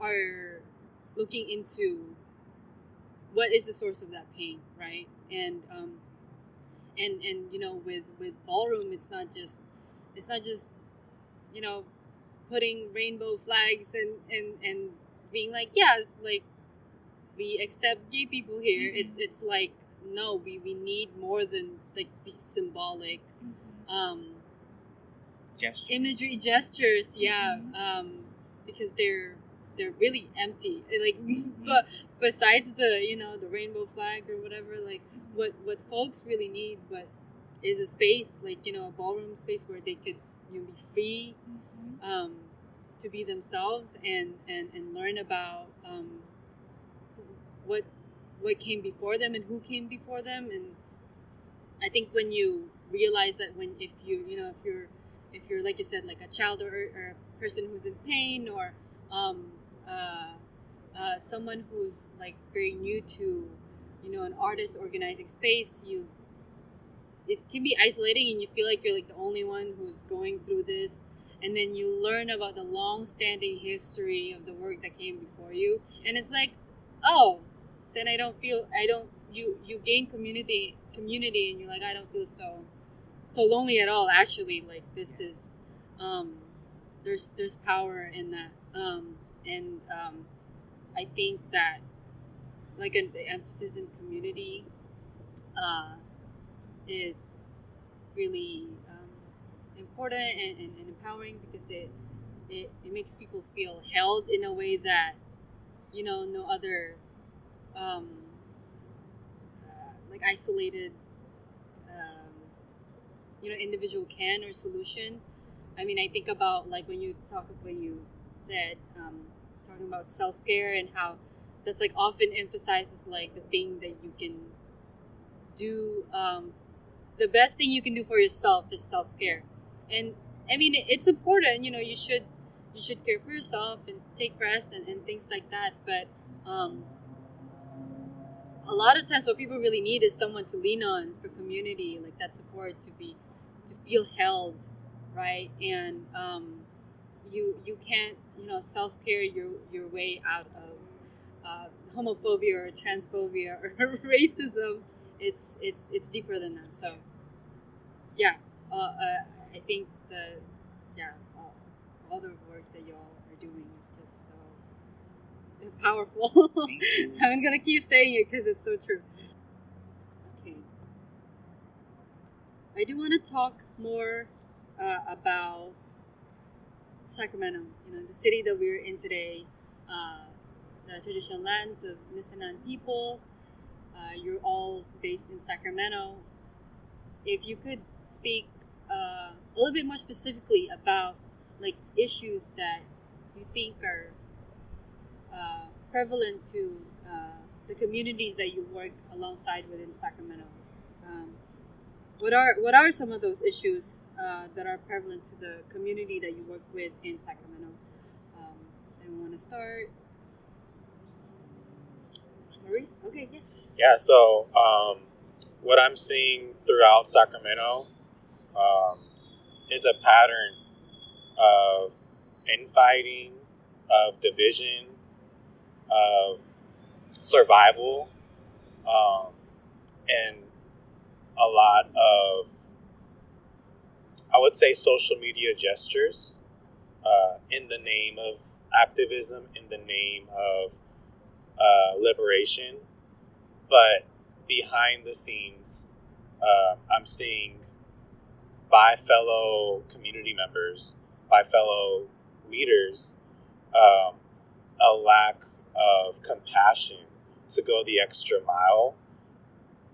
are looking into what is the source of that pain, right? And you know, with ballroom, it's not just you know, putting rainbow flags and being like, yes, like we accept gay people here. Mm-hmm. It's like no, we need more than like these symbolic Gestures. imagery gestures, yeah, because they're really empty. Like, but besides the the rainbow flag or whatever, like what folks really need, but is a space like a ballroom space where they could be free, to be themselves and learn about what came before them and who came before them. And I think when you realize that if you're like you said, like a child or a person who's in pain, or someone who's like very new to an artist organizing space, it can be isolating and you feel like you're like the only one who's going through this. And then you learn about the long-standing history of the work that came before you, and it's like, oh, then you gain community, and you're like, I don't feel so lonely at all. Actually, like this is there's power in that, and I think that like the emphasis in community is really important and empowering, because it makes people feel held in a way that no other like isolated individual can or solution. I mean, I think about like when you said talking about self-care and how that's like often emphasizes like the thing that you can do, the best thing you can do for yourself is self-care. And I mean, it's important, you should care for yourself and take rest and things like that. But a lot of times what people really need is someone to lean on for community, like that support, to feel held, right? And you can't self-care your way out of homophobia or transphobia or racism. It's deeper than that. So yeah, I think all the work that y'all are doing is just so powerful. I'm gonna keep saying it because it's so true. Okay, I do want to talk more about Sacramento. The city that we're in today, the traditional lands of Nisenan people. You're all based in Sacramento. If you could speak a little bit more specifically about like issues that you think are prevalent to the communities that you work alongside within Sacramento. Um, what are some of those issues that are prevalent to the community that you work with in Sacramento? Anyone want to start? Maurice? Okay, yeah. Yeah, so what I'm seeing throughout Sacramento is a pattern of infighting, of division, of survival, and a lot of, I would say, social media gestures in the name of activism, in the name of liberation. But behind the scenes, I'm seeing by fellow community members, by fellow leaders, a lack of compassion to go the extra mile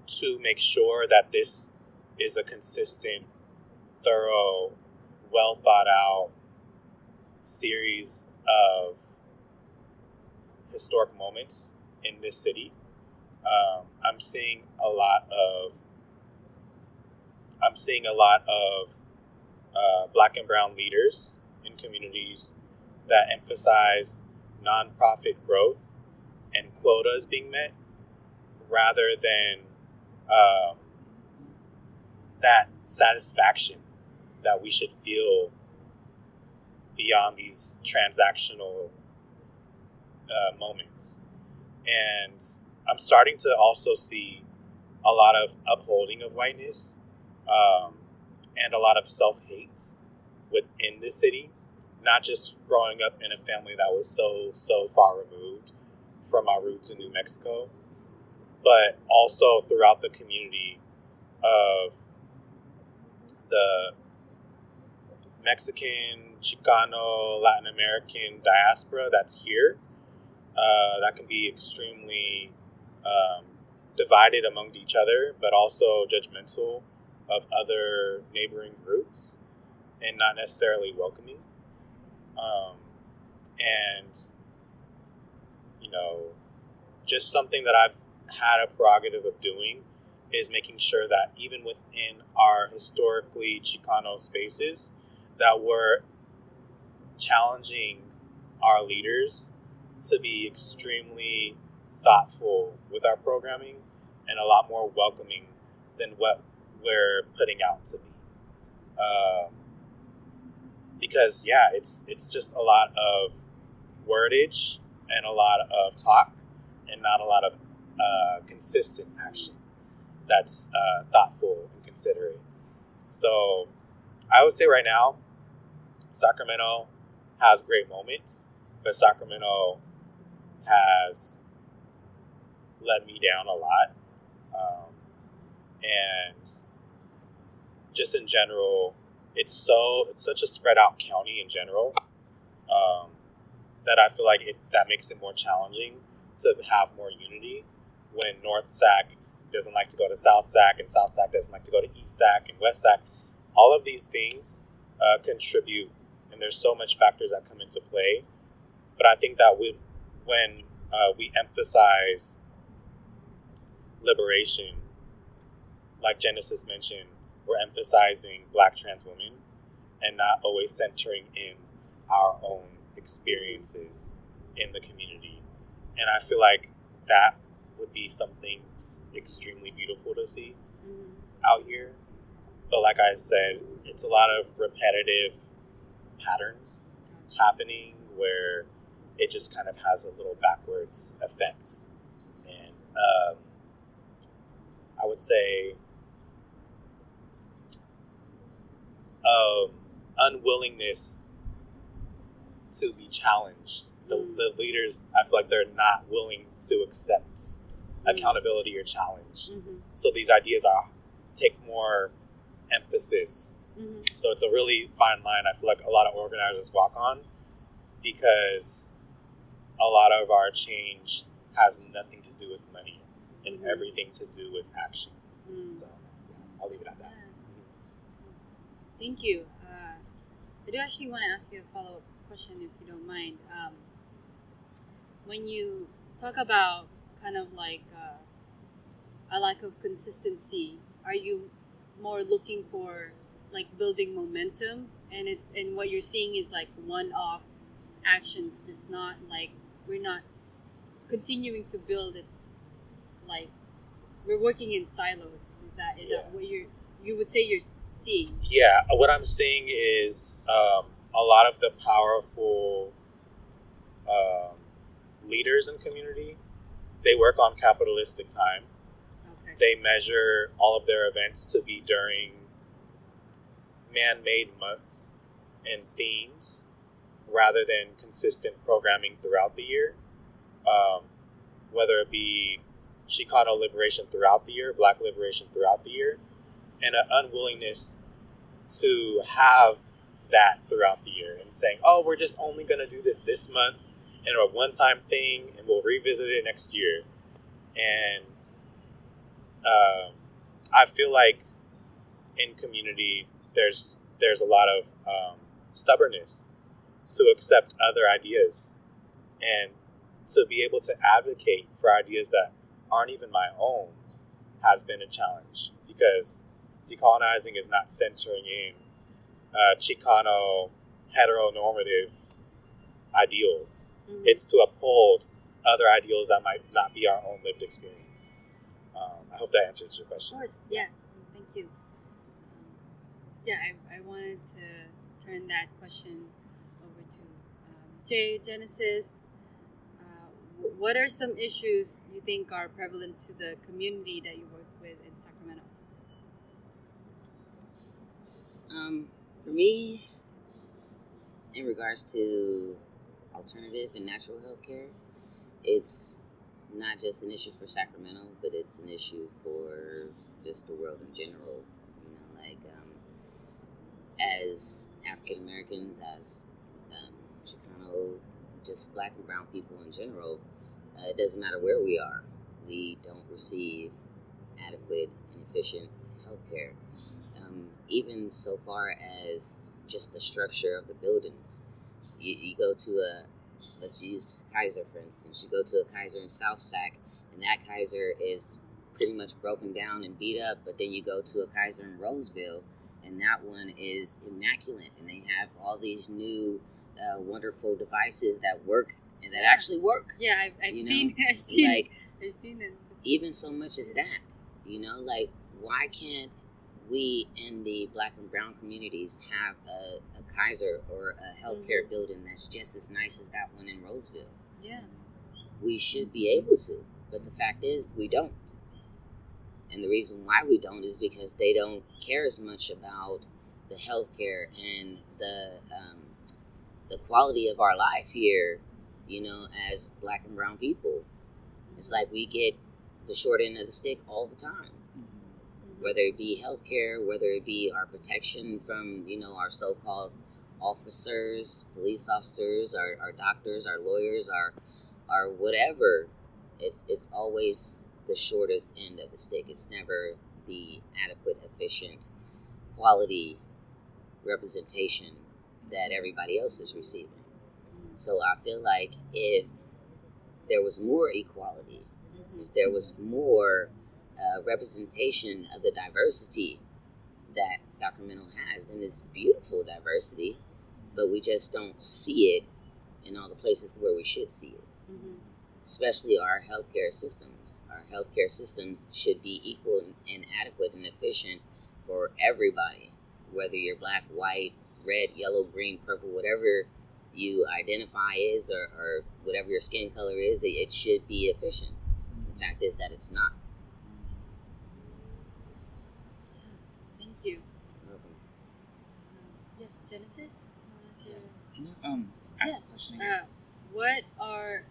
to make sure that this is a consistent, thorough, well thought out series of historic moments in this city. I'm seeing a lot of Black and brown leaders in communities that emphasize nonprofit growth and quotas being met, rather than that satisfaction that we should feel beyond these transactional moments. And I'm starting to also see a lot of upholding of whiteness and a lot of self-hate within the city, not just growing up in a family that was so far removed from our roots in New Mexico, but also throughout the community of the Mexican, Chicano, Latin American diaspora that's here. That can be extremely divided among each other, but also judgmental of other neighboring groups and not necessarily welcoming. And, just something that I've had a prerogative of doing is making sure that even within our historically Chicano spaces, that we're challenging our leaders to be extremely thoughtful with our programming and a lot more welcoming than what we're putting out to be. Because it's just a lot of wordage and a lot of talk and not a lot of consistent action that's thoughtful and considerate. So I would say right now, Sacramento has great moments, but Sacramento has let me down a lot. And just in general, it's such a spread out county in general that I feel like that makes it more challenging to have more unity when North Sac doesn't like to go to South Sac and South Sac doesn't like to go to East Sac and West Sac. All of these things contribute, and there's so much factors that come into play. But I think that when we emphasize liberation, like Genesis mentioned, we're emphasizing Black trans women and not always centering in our own experiences in the community. And I feel like that would be something extremely beautiful to see out here. But like I said, it's a lot of repetitive patterns happening where it just kind of has a little backwards effects. And I would say unwillingness to be challenged. The leaders, I feel like they're not willing to accept accountability or challenge. So these ideas take more emphasis. So it's a really fine line I feel like a lot of organizers walk on, because a lot of our change has nothing to do with money and everything to do with action. So I'll leave it at that. Thank you. I do actually want to ask you a follow-up question, if you don't mind. When you talk about kind of like a lack of consistency, are you more looking for like building momentum, and what you're seeing is like one-off actions? That's not like we're not continuing to build. It's like we're working in silos. Is that what you would say you're seeing? Yeah, what I'm seeing is a lot of the powerful leaders in community, they work on capitalistic time. Okay. They measure all of their events to be during man-made months and themes rather than consistent programming throughout the year. Whether it be Chicano liberation throughout the year, Black liberation throughout the year, and an unwillingness to have that throughout the year and saying, oh, we're just only going to do this month and a one-time thing and we'll revisit it next year. And I feel like in community there's a lot of stubbornness to accept other ideas and to be able to advocate for ideas that aren't even my own has been a challenge, because decolonizing is not centering in Chicano heteronormative ideals. It's to uphold other ideals that might not be our own lived experience. I hope that answers your question. Of course, yeah. Thank you. Yeah, I wanted to turn that question over to Genesis. What are some issues you think are prevalent to the community that you work with in Sacramento? For me, in regards to alternative and natural health care, it's not just an issue for Sacramento, but it's an issue for just the world in general. You know, like as African Americans, as Chicano, just Black and brown people in general, it doesn't matter where we are, we don't receive adequate and efficient health care. Even so far as just the structure of the buildings. You go to let's use Kaiser for instance. You go to a Kaiser in South Sac, and that Kaiser is pretty much broken down and beat up, but then you go to a Kaiser in Roseville, and that one is immaculate, and they have all these new wonderful devices that work, and that actually work. Yeah, I've seen it. Even so much as that, like, why can't we in the Black and brown communities have a Kaiser or a healthcare building that's just as nice as that one in Roseville? Yeah. We should be able to, but the fact is we don't. And the reason why we don't is because they don't care as much about the healthcare and the quality of our life here, as Black and brown people. It's like we get the short end of the stick all the time. Whether it be healthcare, whether it be our protection from, our so-called officers, police officers, our doctors, our lawyers, our whatever, it's always the shortest end of the stick. It's never the adequate, efficient, quality representation that everybody else is receiving. So I feel like if there was more equality, if there was more representation of the diversity that Sacramento has, and it's beautiful diversity, but we just don't see it in all the places where we should see it. Especially our healthcare systems. Our healthcare systems should be equal and adequate and efficient for everybody, whether you're Black, white, red, yellow, green, purple, whatever you identify is, or whatever your skin color is, it should be efficient. The fact is that it's not. Thank you. Yeah, Genesis? Yes. Can you ask the question again? What are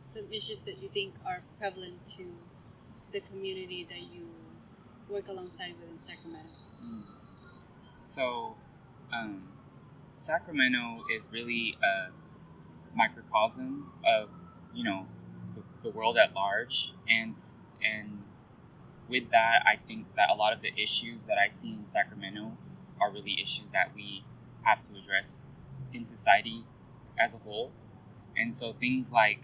some issues that you think are prevalent to the community that you work alongside with in Sacramento? So, Sacramento is really a microcosm of, you know, the world at large, and with that, I think that a lot of the issues that I see in Sacramento are really issues that we have to address in society as a whole. And so things like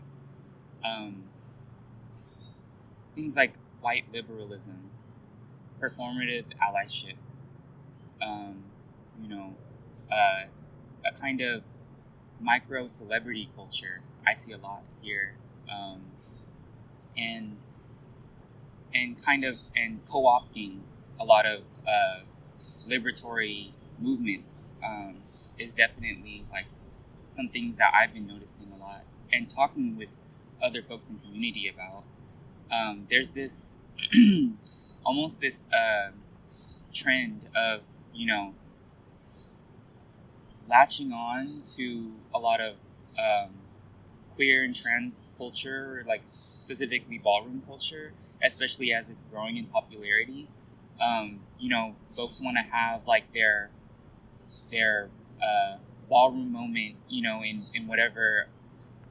white liberalism, performative allyship, you know, a kind of micro celebrity culture I see a lot here, and co-opting a lot of liberatory movements is definitely like some things that I've been noticing a lot and talking with other folks in community about. There's this almost this trend of, you know, latching on to a lot of queer and trans culture, like specifically ballroom culture, especially as it's growing in popularity. You know, folks want to have like their ballroom moment, you know, in whatever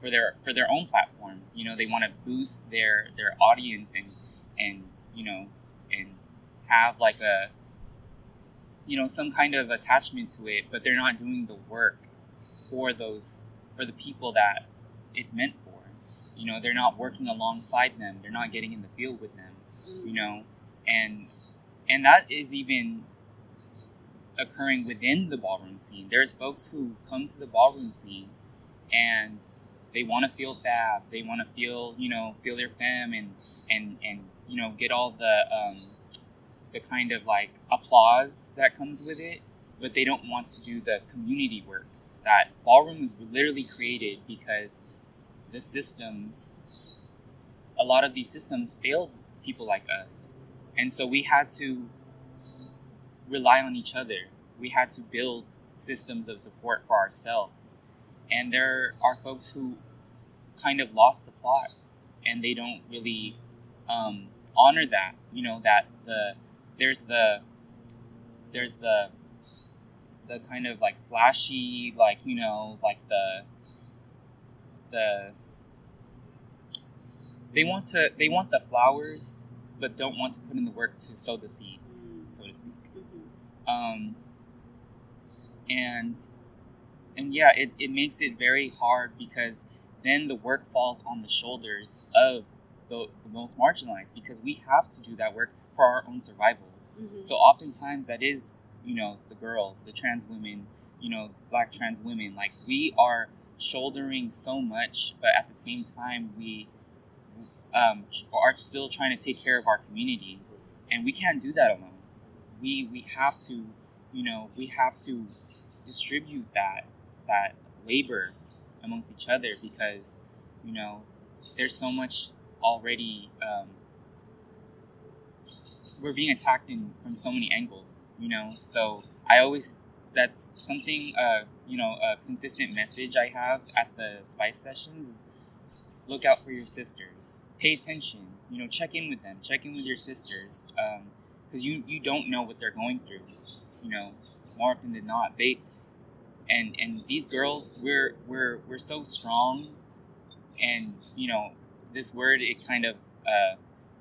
for their own platform. You know, they want to boost their audience and you know, and have like a, you know, some kind of attachment to it, but they're not doing the work for the people that it's meant for. You know, they're not working alongside them. They're not getting in the field with them. You know, and that is even occurring within the ballroom scene. There's folks who come to the ballroom scene and they want to feel fab. They want to feel, you know, feel their femme and you know, get all the kind of like applause that comes with it, but they don't want to do the community work. That ballroom was literally created because the systems, a lot of these systems failed people like us. And so we had to rely on each other. We had to build systems of support for ourselves. And there are folks who kind of lost the plot and they don't really honor that, you know, that there's the kind of like flashy, like, you know, like the they want the flowers but don't want to put in the work to sow the seeds, so to speak. And yeah, it makes it very hard because then the work falls on the shoulders of the most marginalized, because we have to do that work for our own survival. So oftentimes that is, you know, the girls, the trans women, you know, Black trans women, like we are shouldering so much, but at the same time we are still trying to take care of our communities, and we can't do that alone. We have to, you know, we have to distribute that labor amongst each other, because, you know, there's so much already. We're being attacked from so many angles, you know. So that's something, you know, a consistent message I have at the Spice sessions is look out for your sisters. Pay attention, you know, check in with them, check in with your sisters, because you don't know what they're going through, you know, more often than not. And these girls, we're so strong, and, you know, this word, it kind of,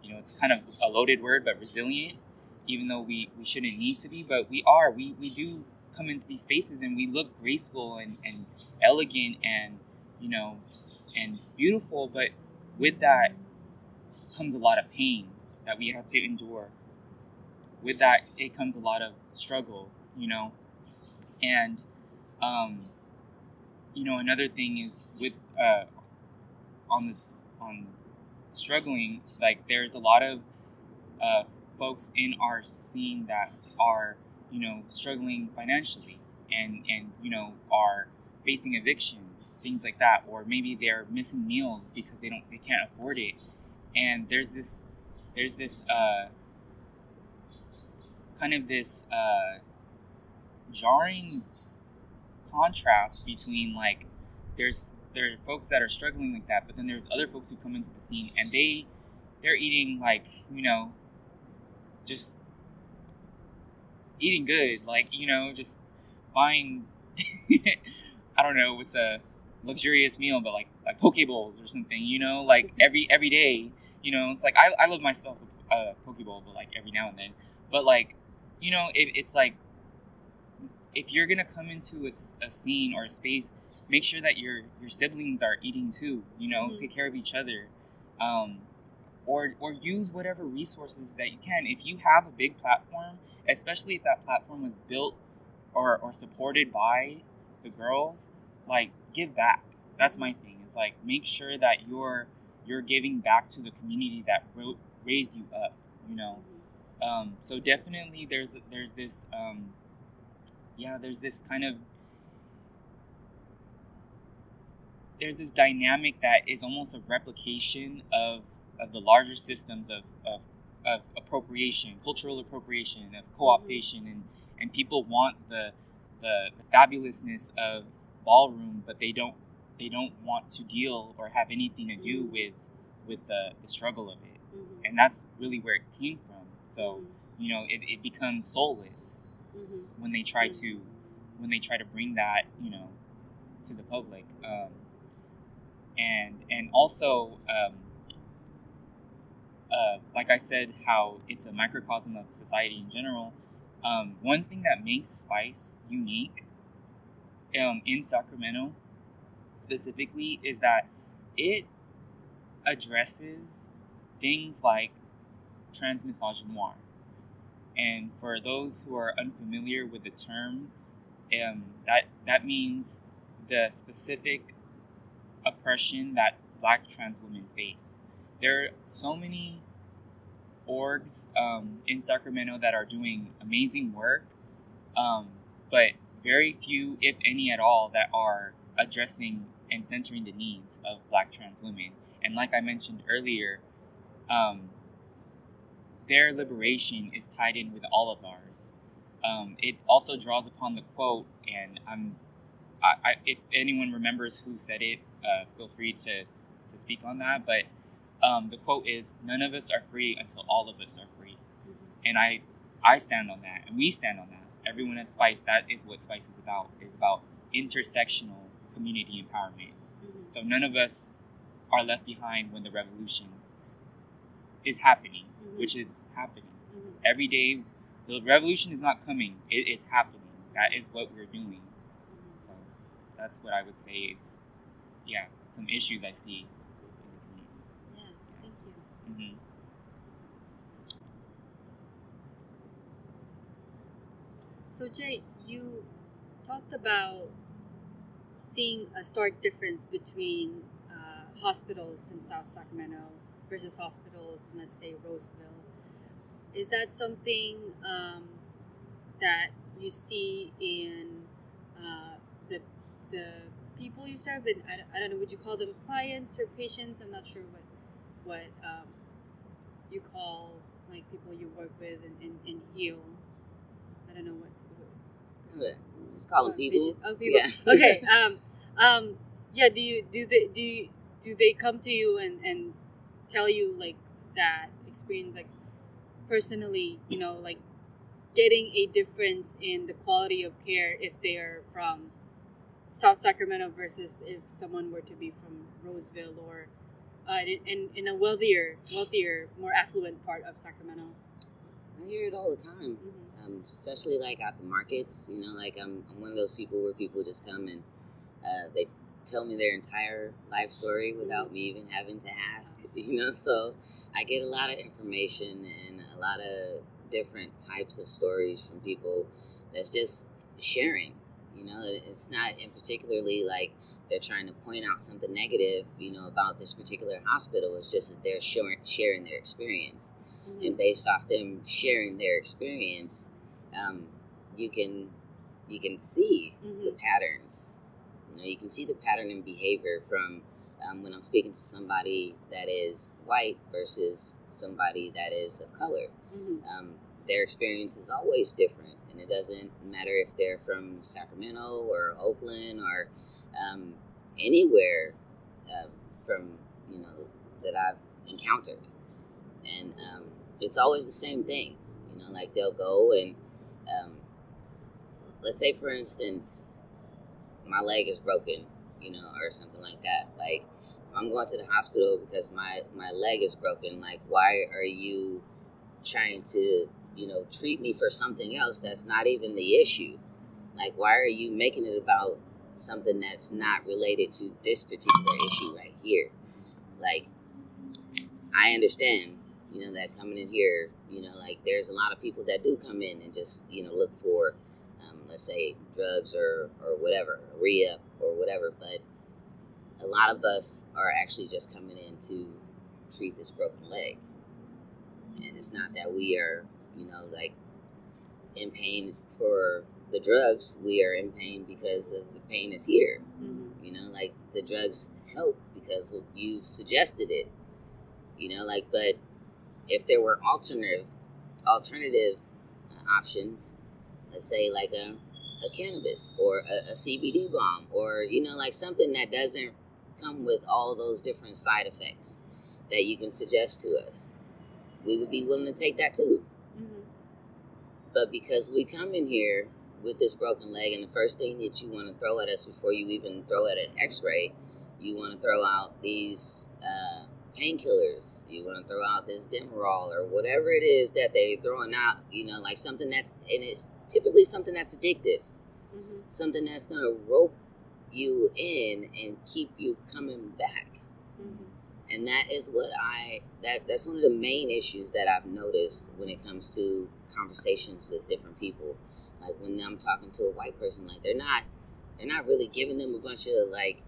you know, it's kind of a loaded word, but resilient, even though we shouldn't need to be, but we do come into these spaces and we look graceful and elegant and, you know, and beautiful, but with that comes a lot of pain that we have to endure. With that, it comes a lot of struggle, you know. And you know, another thing is with on struggling, like there's a lot of folks in our scene that are, you know, struggling financially and you know, are facing eviction, things like that, or maybe they're missing meals because they can't afford it. And there's this kind of this jarring contrast between, like, there are folks that are struggling like that, but then there's other folks who come into the scene and they're eating, like, just eating good, like, just buying I don't know, what's a luxurious meal, but like poke bowls or something, like every day, it's like I love myself a poke bowl, but like every now and then. But like, it's like, if you're gonna come into a scene or a space, make sure that your siblings are eating too. Take care of each other, or use whatever resources that you can. If you have a big platform, especially if that platform was built or supported by the girls, like, give back. That's my thing. Is like, make sure that you're giving back to the community that raised you up. So definitely there's this there's this kind of there's this dynamic that is almost a replication of the larger systems of appropriation, cultural appropriation, of co-optation, and people want the fabulousness of ballroom, but they don't want to deal or have anything to do with the struggle of it. And that's really where it came from. So it becomes soulless when they try to bring that to the public, and also like I said, how it's a microcosm of society in general. One thing that makes Spice unique in Sacramento specifically is that it addresses things like transmisogynoir. And for those who are unfamiliar with the term, that means the specific oppression that Black trans women face. There are so many orgs in Sacramento that are doing amazing work, but very few, if any at all, that are addressing and centering the needs of Black trans women. And like I mentioned earlier, their liberation is tied in with all of ours. It also draws upon the quote, and if anyone remembers who said it, feel free to speak on that. But the quote is, "None of us are free until all of us are free." And I stand on that, and we stand on that. Everyone at Spice, that is what Spice is about intersectional community empowerment. So none of us are left behind when the revolution is happening, which is happening. Every day. The revolution is not coming, it is happening. That is what we're doing. So that's what I would say is, some issues I see in the community. Thank you. So Jay, you talked about seeing a stark difference between hospitals in South Sacramento versus hospitals in, let's say, Roseville. Is that something that you see in the people you serve? And I don't know, would you call them clients or patients? I'm not sure what you call, like, people you work with and heal. I don't know what. Just call them people. Oh, people. Yeah. Okay. Do they come to you and tell you, like, that experience, like, personally, like, getting a difference in the quality of care if they are from South Sacramento versus if someone were to be from Roseville or in a wealthier, more affluent part of Sacramento? I hear it all the time, especially like at the markets. Like I'm one of those people where people just come and they tell me their entire life story without me even having to ask. So I get a lot of information and a lot of different types of stories from people that's just sharing. It's not in particularly like they're trying to point out something negative, about this particular hospital. It's just that they're sharing their experience. And based off them sharing their experience, you can see the patterns, You can see the pattern in behavior from when I'm speaking to somebody that is white versus somebody that is of color. Their experience is always different, and it doesn't matter if they're from Sacramento or Oakland or anywhere from that I've encountered, and it's always the same thing. Like they'll go and let's say, for instance, my leg is broken, or something like that. Like, I'm going to the hospital because my leg is broken. Like, why are you trying to, treat me for something else that's not even the issue? Like, why are you making it about something that's not related to this particular issue right here? Like, I understand, that coming in here, like, there's a lot of people that do come in and just, look for, let's say, drugs or whatever, re-up or whatever, but a lot of us are actually just coming in to treat this broken leg. And it's not that we are, like, in pain for the drugs. We are in pain because of the pain is here. Like, the drugs help because you suggested it. But if there were alternative options, let's say like a cannabis or a CBD bomb, or like something that doesn't come with all those different side effects that you can suggest to us, we would be willing to take that too. But because we come in here with this broken leg, and the first thing that you want to throw at us before you even throw at an x-ray, you want to throw out these painkillers, you want to throw out this Demerol or whatever it is that they're throwing out, like something and it's typically something that's addictive, something that's going to rope you in and keep you coming back. And that is that's one of the main issues that I've noticed when it comes to conversations with different people. Like, when I'm talking to a white person, like, they're not really giving them a bunch of like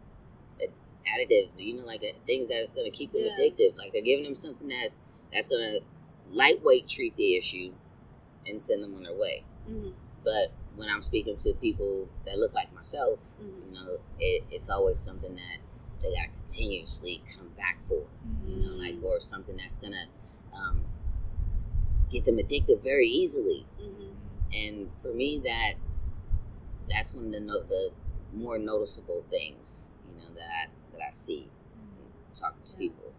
additives, like things that's going to keep them addictive. Like, they're giving them something that's going to lightweight treat the issue and send them on their way. But when I'm speaking to people that look like myself, it's always something that they got to continuously come back for, like, or something that's going to get them addicted very easily. And for me, that's one of the more noticeable things, that I see talking to people.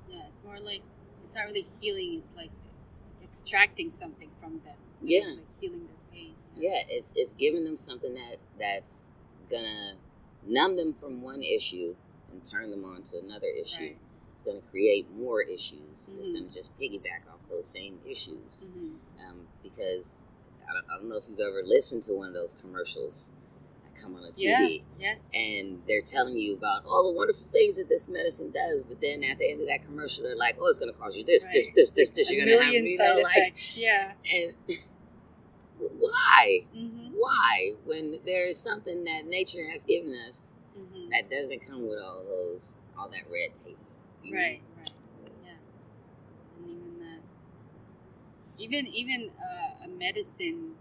Yeah, it's more like, it's not really healing, it's like extracting something from them. Yeah. Like healing their pain. Yeah, it's giving them something that's gonna numb them from one issue and turn them on to another issue. Right. It's gonna create more issues, and it's gonna just piggyback off those same issues. Because I don't know if you've ever listened to one of those commercials that come on the TV. Yes. And they're telling you about all the wonderful things that this medicine does, but then at the end of that commercial, they're like, "Oh, it's going to cause you this, this. You're going to have, side effects. Yeah. And why? Why? When there is something that nature has given us that doesn't come with all that red tape. Right. Yeah. And even a medicine.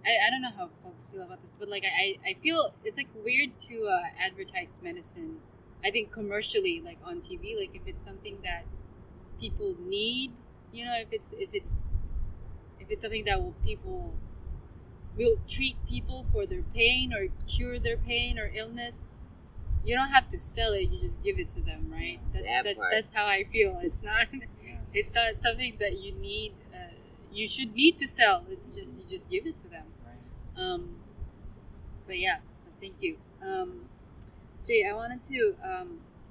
I don't know how folks feel about this, but like I feel it's like weird to advertise medicine. I think commercially, like on TV, like if it's something that people need, if it's something that people will treat people for their pain or cure their pain or illness, you don't have to sell it. You just give it to them, right? That's how I feel. It's not something that you need. You should need to sell. It's just you just give it to them. But yeah, thank you. Jay, I wanted to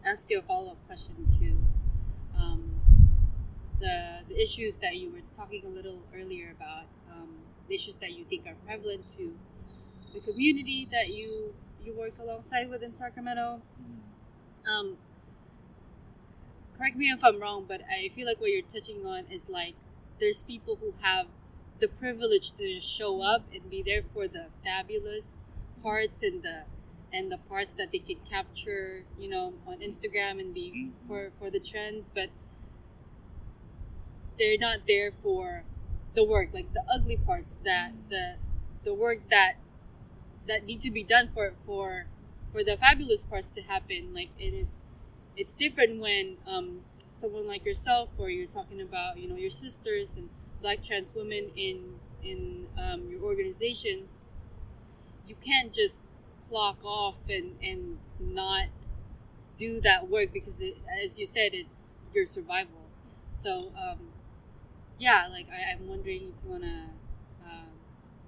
ask you a follow-up question to the issues that you were talking a little earlier about, the issues that you think are prevalent to the community that you work alongside with in Sacramento. Correct me if I'm wrong, but I feel like what you're touching on is like there's people who have the privilege to show up and be there for the fabulous parts and the parts that they can capture, on Instagram and be for the trends, but they're not there for the work, like the ugly parts, that the work that need to be done for for the fabulous parts to happen. Like it's different when someone like yourself, or you're talking about your sisters and Black trans women in your organization. You can't just clock off and not do that work because as you said, it's your survival. So yeah, like I'm wondering if you want to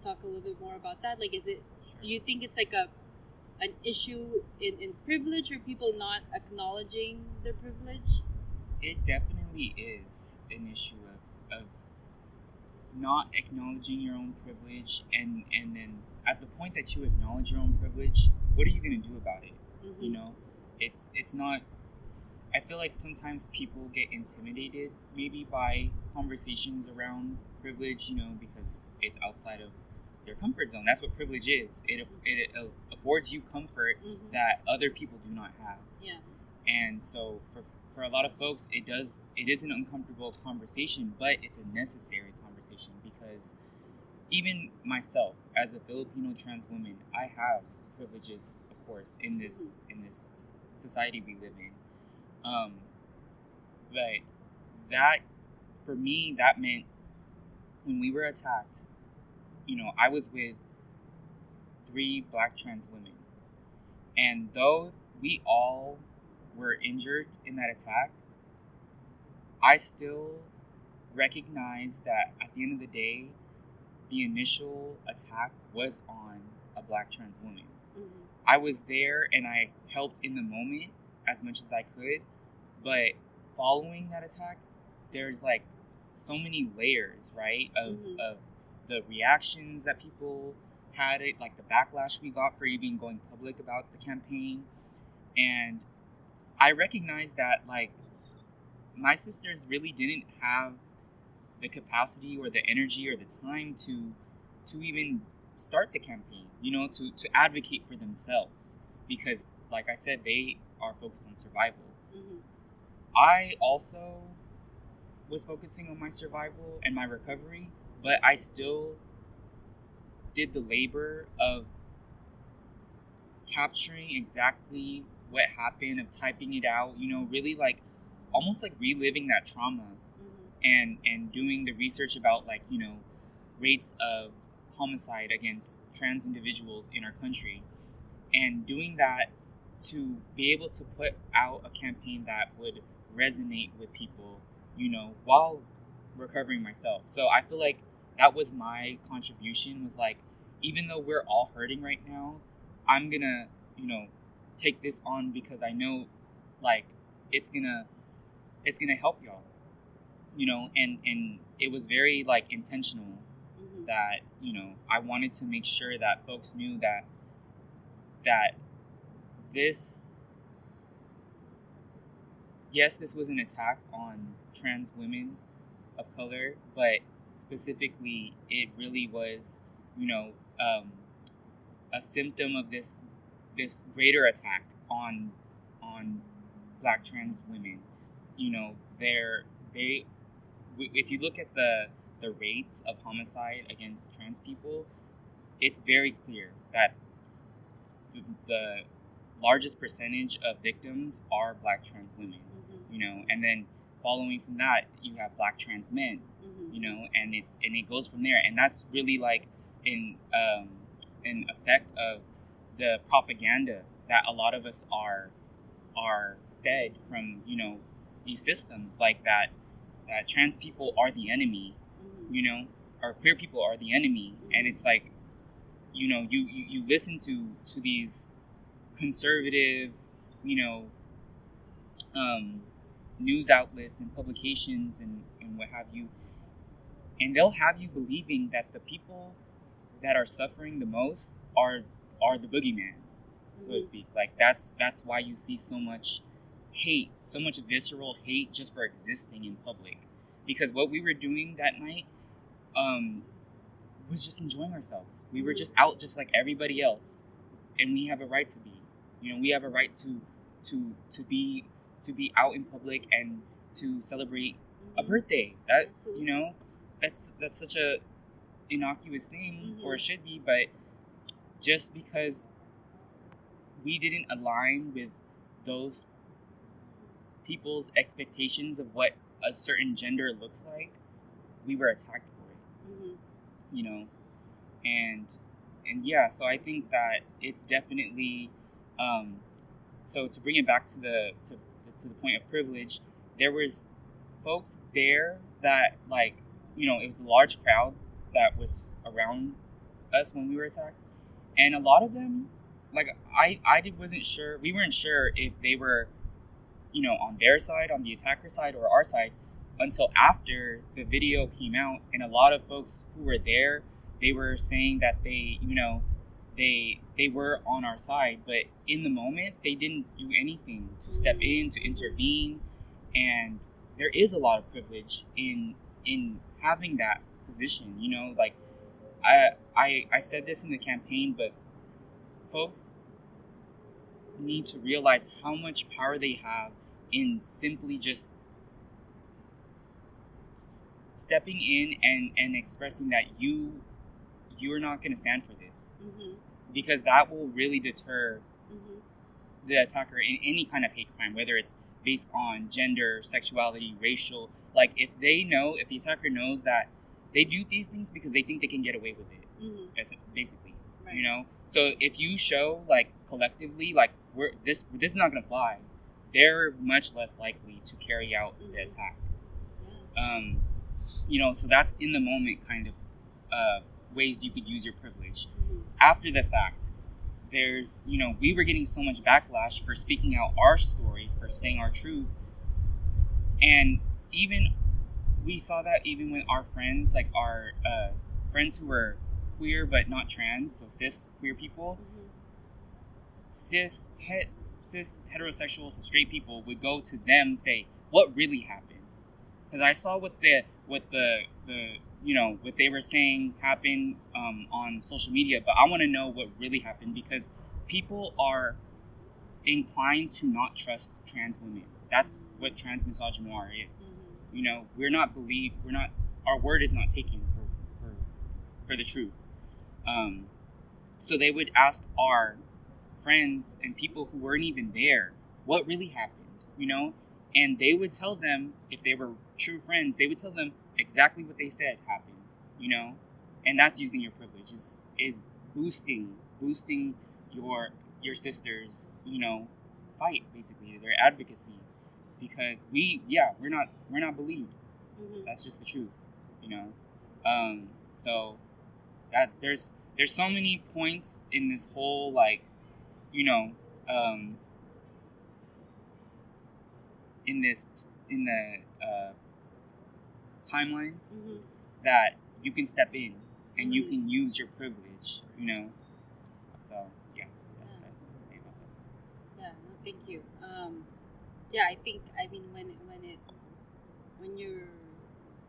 talk a little bit more about that. Like, do you think it's like an issue in privilege, or people not acknowledging their privilege? It definitely is an issue of not acknowledging your own privilege, and then at the point that you acknowledge your own privilege, what are you going to do about it? Mm-hmm. It's not. I feel like sometimes people get intimidated maybe by conversations around privilege, because it's outside of their comfort zone. That's what privilege is. It affords you comfort Mm-hmm. that other people do not have. Yeah. And so for a lot of folks, it is an uncomfortable conversation, but it's a necessary conversation, because even myself as a Filipino trans woman, I have privileges, of course, in this society we live in. But that, for me, that meant when we were attacked, I was with 3 Black trans women, and though we all were injured in that attack, I still recognize that at the end of the day, the initial attack was on a Black trans woman. Mm-hmm. I was there and I helped in the moment as much as I could, but following that attack, there's like so many layers, right, of the reactions that people had, it like the backlash we got for even going public about the campaign. And I recognized that, like, my sisters really didn't have the capacity or the energy or the time to even start the campaign, to advocate for themselves, because, like I said, they are focused on survival. Mm-hmm. I also was focusing on my survival and my recovery, but I still did the labor of capturing exactly what happened, of typing it out, really like almost like reliving that trauma. Mm-hmm. and doing the research about, like, rates of homicide against trans individuals in our country, and doing that to be able to put out a campaign that would resonate with people, while recovering myself. So I feel like that was my contribution, was like, even though we're all hurting right now, I'm gonna, take this on, because I know, like, it's gonna help y'all, and it was very, like, intentional. Mm-hmm. That, I wanted to make sure that folks knew that this, yes, this was an attack on trans women of color, but specifically, it really was, a symptom of this greater attack on Black trans women. They if you look at the rates of homicide against trans people, it's very clear that the largest percentage of victims are Black trans women. Mm-hmm. And then following from that, you have Black trans men. Mm-hmm. And it goes from there, and that's really like an effect of the propaganda that a lot of us are fed from, these systems, like that trans people are the enemy, Mm-hmm. or queer people are the enemy. Mm-hmm. And it's like, you listen to these conservative, news outlets and publications and what have you, and they'll have you believing that the people that are suffering the most are the boogeyman, so to speak. Like, that's why you see so much hate, so much visceral hate, just for existing in public. Because what we were doing that night was just enjoying ourselves. We were just out, just like everybody else, and we have a right to be. We have a right to be out in public and to celebrate a birthday. That Absolutely. That's such a innocuous thing, Mm-hmm. or it should be, but just because we didn't align with those people's expectations of what a certain gender looks like, we were attacked for it. Mm-hmm. You know, and yeah, so I think that it's definitely so to bring it back to the point of privilege, there was folks there that, like, you know, it was a large crowd that was around us when we were attacked, and a lot of them, like, wasn't sure, we weren't sure if they were, you know, on their side, on the attacker side, or our side, until after the video came out. And a lot of folks who were there, they were saying that they, you know, they were on our side, but in the moment they didn't do anything to step in, to intervene. And there is a lot of privilege in having that position, you know. Like, I said this in the campaign, but folks need to realize how much power they have in simply just stepping in and expressing that you're not going to stand for this. Mm-hmm. Because that will really deter Mm-hmm. the attacker in any kind of hate crime, whether it's based on gender, sexuality, racial. Like, if the attacker knows that they do these things because they think they can get away with it, Mm-hmm. basically, Right. you know. So if you show, like, collectively, like, this is not gonna fly, they're much less likely to carry out the attack. Yeah. You know, so that's in the moment kind of ways you could use your privilege. Mm-hmm. After the fact, there's, you know, we were getting so much backlash for speaking out our story, for saying our truth. And even we saw that even with our friends, like our friends who were queer but not trans, so cis queer people, Mm-hmm. cis heterosexual, so straight people would go to them and say, what really happened? Because I saw what the you know, what they were saying happened on social media, but I want to know what really happened, because people are inclined to not trust trans women. That's what trans misogynoir is. Mm-hmm. You know, our word is not taken for the truth. So they would ask our friends and people who weren't even there what really happened, you know, and they would tell them, if they were true friends, they would tell them exactly what they said happened, you know. And that's using your privilege, is boosting your sister's, you know, fight, basically, their advocacy, because we're not believed. Mm-hmm. That's just the truth, you know. So that there's so many points in this whole, like, you know, in the timeline, Mm-hmm. that you can step in and you Mhm. can use your privilege, you know. So yeah, that's what I would say about that. Yeah, no, thank you. Yeah, I mean, when you're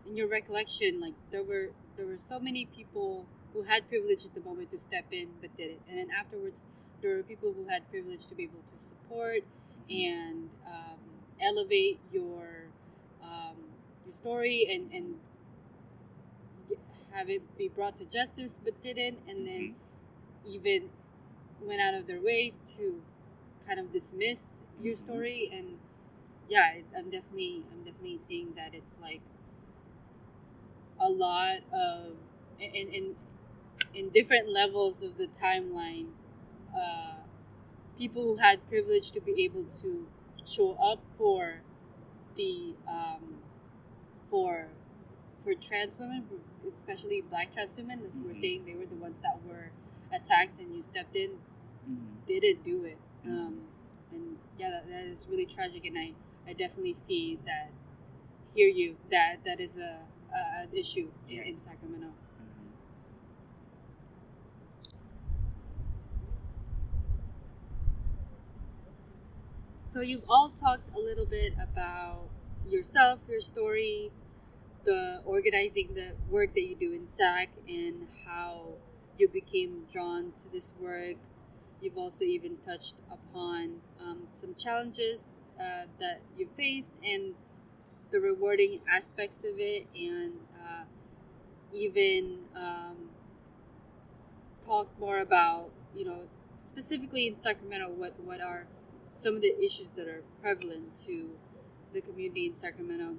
in your recollection, like, there were so many people who had privilege at the moment to step in but didn't, and then afterwards there were people who had privilege to be able to support and elevate your story and have it be brought to justice, but didn't, and then even went out of their ways to kind of dismiss your story. And yeah, I'm definitely seeing that it's like a lot of in different levels of the timeline, people who had privilege to be able to show up for the for trans women, especially Black trans women, as you were saying, they were the ones that were attacked, and you stepped in, didn't do it. And yeah, that is really tragic, and I definitely see that, hear you, that is an issue in Sacramento. So you've all talked a little bit about yourself, your story, the organizing, the work that you do in SAC, and how you became drawn to this work. You've also even touched upon some challenges that you faced and the rewarding aspects of it, and even talk more about, specifically in Sacramento, what are some of the issues that are prevalent to the community in Sacramento.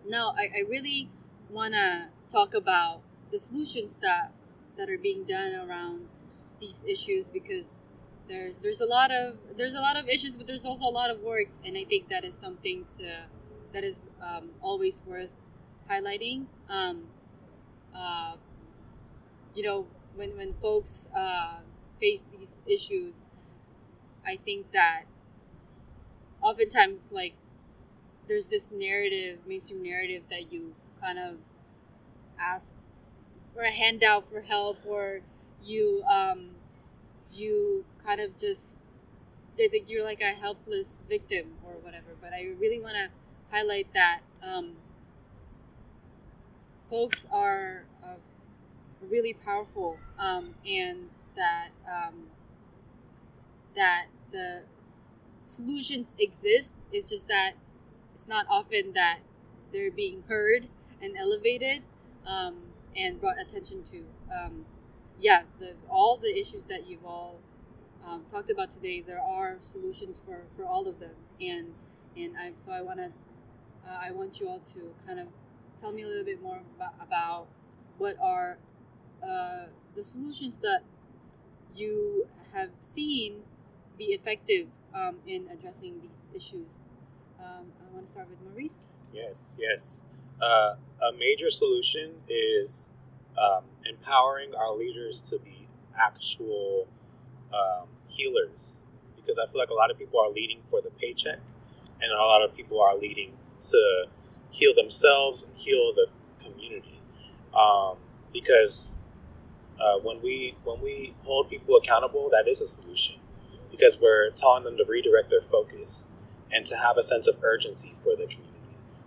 Now, I really want to talk about the solutions that are being done around these issues, because there's a lot of issues, but there's also a lot of work, and I think that is something that is always worth highlighting. You know, when folks face these issues, I think that oftentimes, like, there's this mainstream narrative that you kind of ask for a handout for help, or you kind of just, they think you're like a helpless victim or whatever. But I really want to highlight that folks are really powerful, and that that the solutions exist. It's just that it's not often that they're being heard and elevated, and brought attention to. All the issues that you've all talked about today, there are solutions for all of them, and I want you all to kind of tell me a little bit more about what are the solutions that you have seen be effective in addressing these issues. I want to start with Maurice. Yes. A major solution is empowering our leaders to be actual healers, because I feel like a lot of people are leading for the paycheck, and a lot of people are leading to heal themselves and heal the community. Because when we hold people accountable, that is a solution, because we're telling them to redirect their focus and to have a sense of urgency for the community.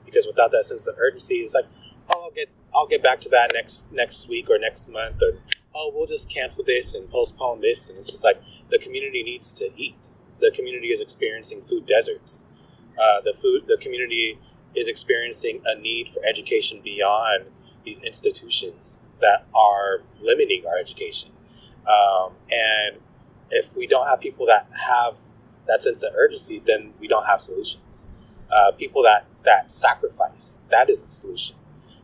Because without that sense of urgency, it's like, oh, I'll get back to that next week or next month, or oh, we'll just cancel this and postpone this. And it's just like, the community needs to eat. The community is experiencing food deserts. The community is experiencing a need for education beyond these institutions that are limiting our education. And if we don't have people that have that sense of urgency, then we don't have solutions. People that sacrifice, that is the solution,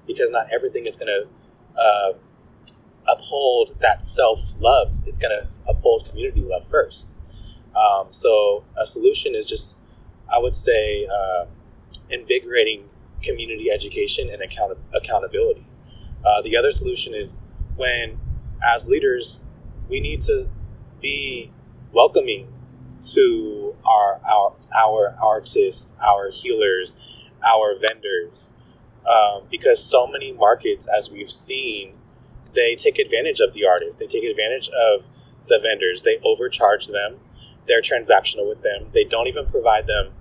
because not everything is going to uphold that self-love. It's going to uphold community love first. So a solution is just, I would say, invigorating community education and accountability. The other solution is when, as leaders, we need to be welcoming to our artists, our healers, our vendors, because so many markets, as we've seen, they take advantage of the artists. They take advantage of the vendors. They overcharge them. They're transactional with them. They don't even provide them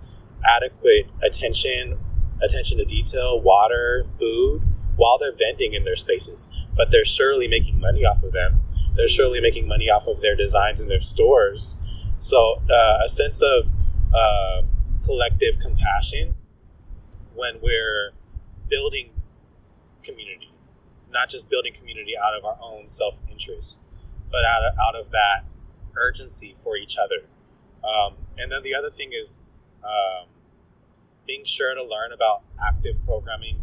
adequate attention to detail, water, food, while they're vending in their spaces. But they're surely making money off of them. They're surely making money off of their designs in their stores. So a sense of collective compassion when we're building community, not just building community out of our own self-interest, but out of that urgency for each other. And then the other thing is being sure to learn about active programming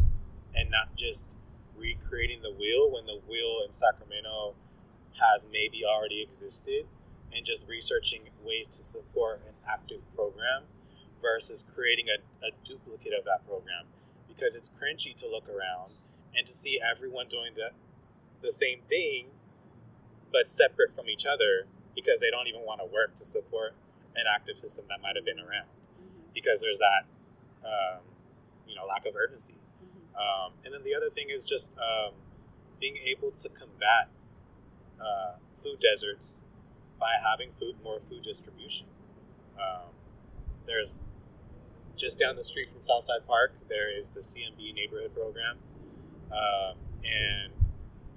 and not just recreating the wheel when the wheel in Sacramento has maybe already existed, and just researching ways to support an active program versus creating a duplicate of that program, because it's cringy to look around and to see everyone doing the same thing but separate from each other, because they don't even want to work to support an active system that might have been around, because there's that lack of urgency. And then the other thing is just being able to combat food deserts by having more food distribution. There's just down the street from Southside Park, there is the CMB neighborhood program, and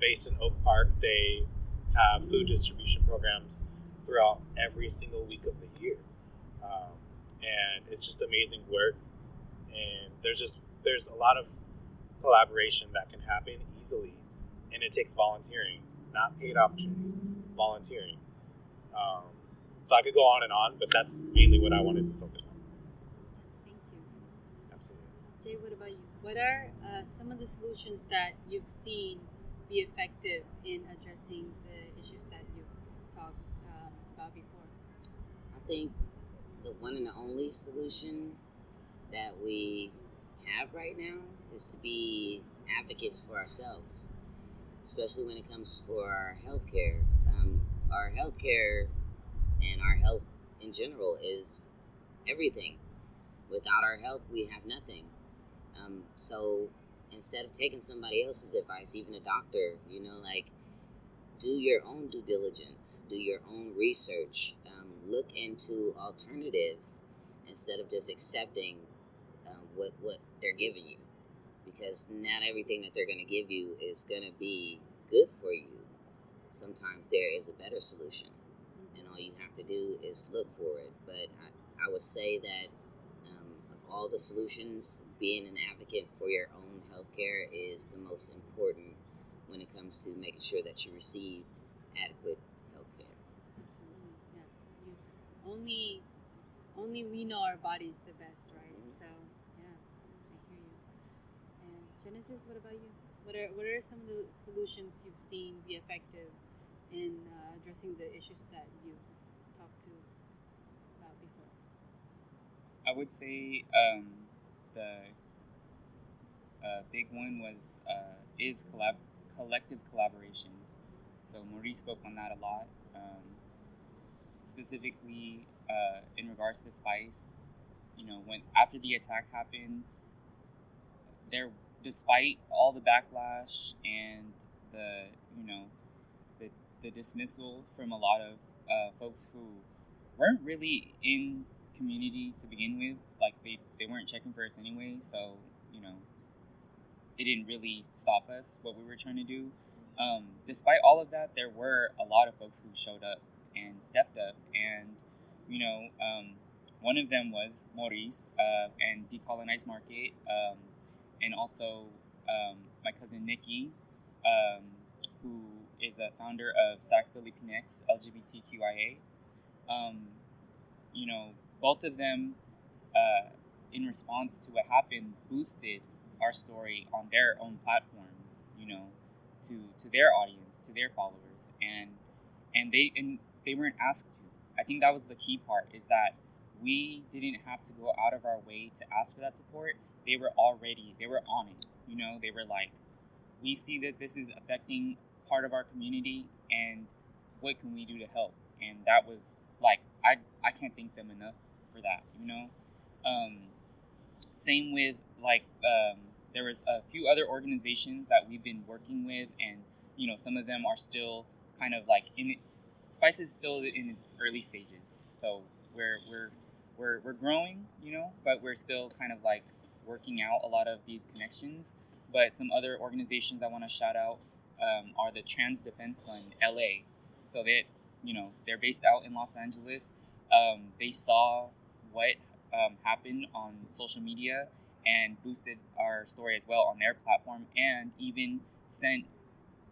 based in Oak Park, they have food distribution programs throughout every single week of the year, and it's just amazing work. And there's a lot of collaboration that can happen easily, and it takes volunteering, not paid opportunities, volunteering. So I could go on and on, but that's mainly what I wanted to focus on. Thank you. Absolutely. Jay, what about you? What are some of the solutions that you've seen be effective in addressing the issues that you've talked about before? I think the one and the only solution that we have right now is to be advocates for ourselves, especially when it comes for our healthcare. Our healthcare and our health in general is everything. Without our health, we have nothing. So instead of taking somebody else's advice, even a doctor, like, do your own due diligence, do your own research, look into alternatives instead of just accepting what they're giving you, because not everything that they're going to give you is going to be good for you. Sometimes there is a better solution, and all you have to do is look for it. But I would say that of all the solutions, being an advocate for your own healthcare is the most important when it comes to making sure that you receive adequate healthcare. Absolutely, yeah. Only we know our bodies the best, right? Mhm. So yeah, I hear you. And Genesis, what about you? What are some of the solutions you've seen be effective in addressing the issues that you talked to about before? I would say the big one was is collective collaboration. So Maurice spoke on that a lot, specifically in regards to Spice. When after the attack happened, there, despite all the backlash and the the, the dismissal from a lot of folks who weren't really in community to begin with, like they weren't checking for us anyway, so it didn't really stop us what we were trying to do. Despite all of that, there were a lot of folks who showed up and stepped up, and one of them was Maurice and Decolonized Market, and also my cousin Nikki, um, who is a founder of SAC Filipinx LGBTQIA. Um, Both of them, in response to what happened, boosted our story on their own platforms, to their audience, to their followers, and they weren't asked to. I think that was the key part, is that we didn't have to go out of our way to ask for that support. They were on it. They were like, we see that this is affecting part of our community, and what can we do to help? And that was like, I can't thank them enough for that. Um, Same with there was a few other organizations that we've been working with, and some of them are still kind of like in it. Spice is still in its early stages, so we're growing, but we're still kind of like working out a lot of these connections. But some other organizations I want to shout out are the Trans Defense Fund LA. So they're based out in Los Angeles. They saw what happened on social media and boosted our story as well on their platform, and even sent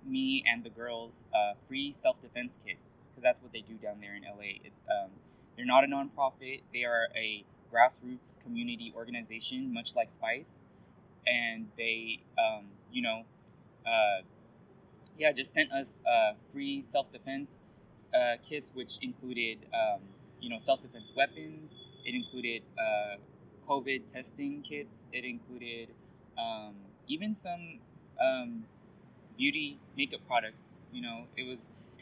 me and the girls free self-defense kits, because that's what they do down there in LA. They're not a nonprofit. They are a grassroots community organization, much like Spice, and they just sent us free self-defense kits, which included self-defense weapons. It included COVID testing kits. It included even some beauty makeup products. It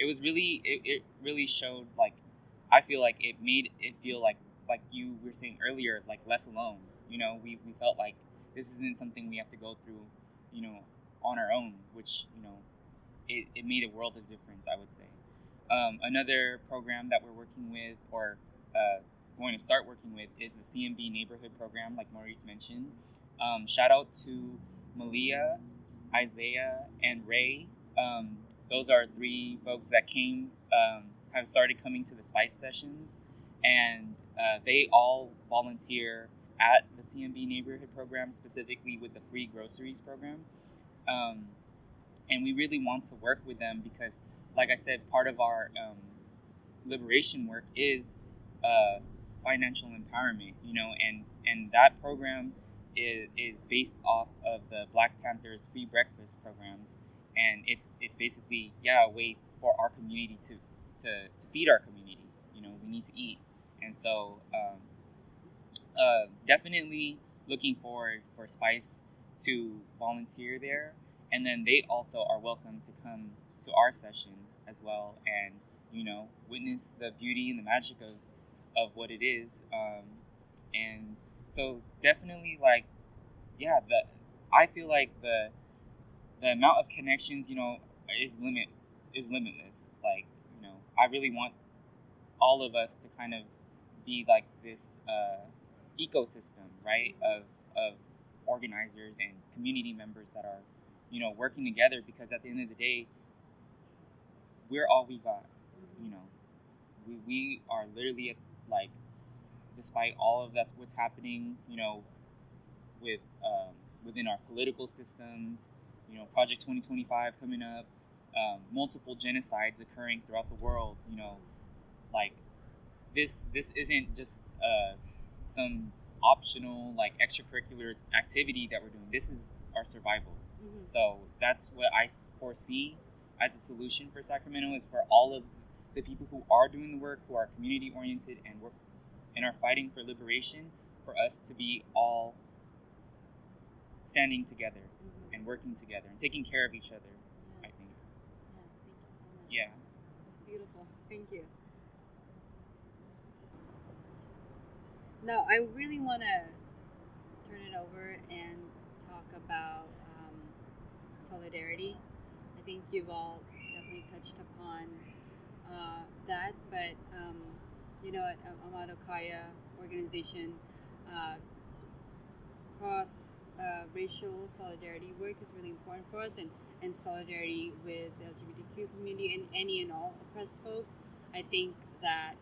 was really, it really showed, like, I feel like it made it feel like you were saying earlier, like less alone. We felt like this isn't something we have to go through, on our own, which it made a world of difference, I would say. Another program that we're working with, or going to start working with, is the CMB neighborhood program, like Maurice mentioned. Shout out to Malia, Isaiah, and Ray. Those are three folks that have started coming to the Spice sessions, and they all volunteer at the CMB neighborhood program, specifically with the free groceries program. And we really want to work with them because, like I said, part of our liberation work is financial empowerment, and that program is based off of the Black Panthers free breakfast programs, and it's basically a way for our community to feed our community. We need to eat, and so definitely looking forward for Spice to volunteer there, and then they also are welcome to come to our session as well, and witness the beauty and the magic of what it is, and so definitely I feel like the amount of connections is limitless. I really want all of us to kind of be like this ecosystem, right, of organizers and community members that are working together, because at the end of the day, we're all we got. We are literally despite all of that's what's happening, with within our political systems, Project 2025 coming up, multiple genocides occurring throughout the world. This isn't just some optional extracurricular activity that we're doing. This is our survival. So that's what I foresee as a solution for Sacramento, is for all of the people who are doing the work, who are community oriented and work and are fighting for liberation, for us to be all standing together and working together and taking care of each other. I think. Yeah, thank you so much. It's beautiful. Thank you. Now, I really want to turn it over and talk about solidarity. I think you've all definitely touched upon that, but at Amado Kaya organization, cross racial solidarity work is really important for us, and solidarity with the LGBTQ community and any and all oppressed folk. I think that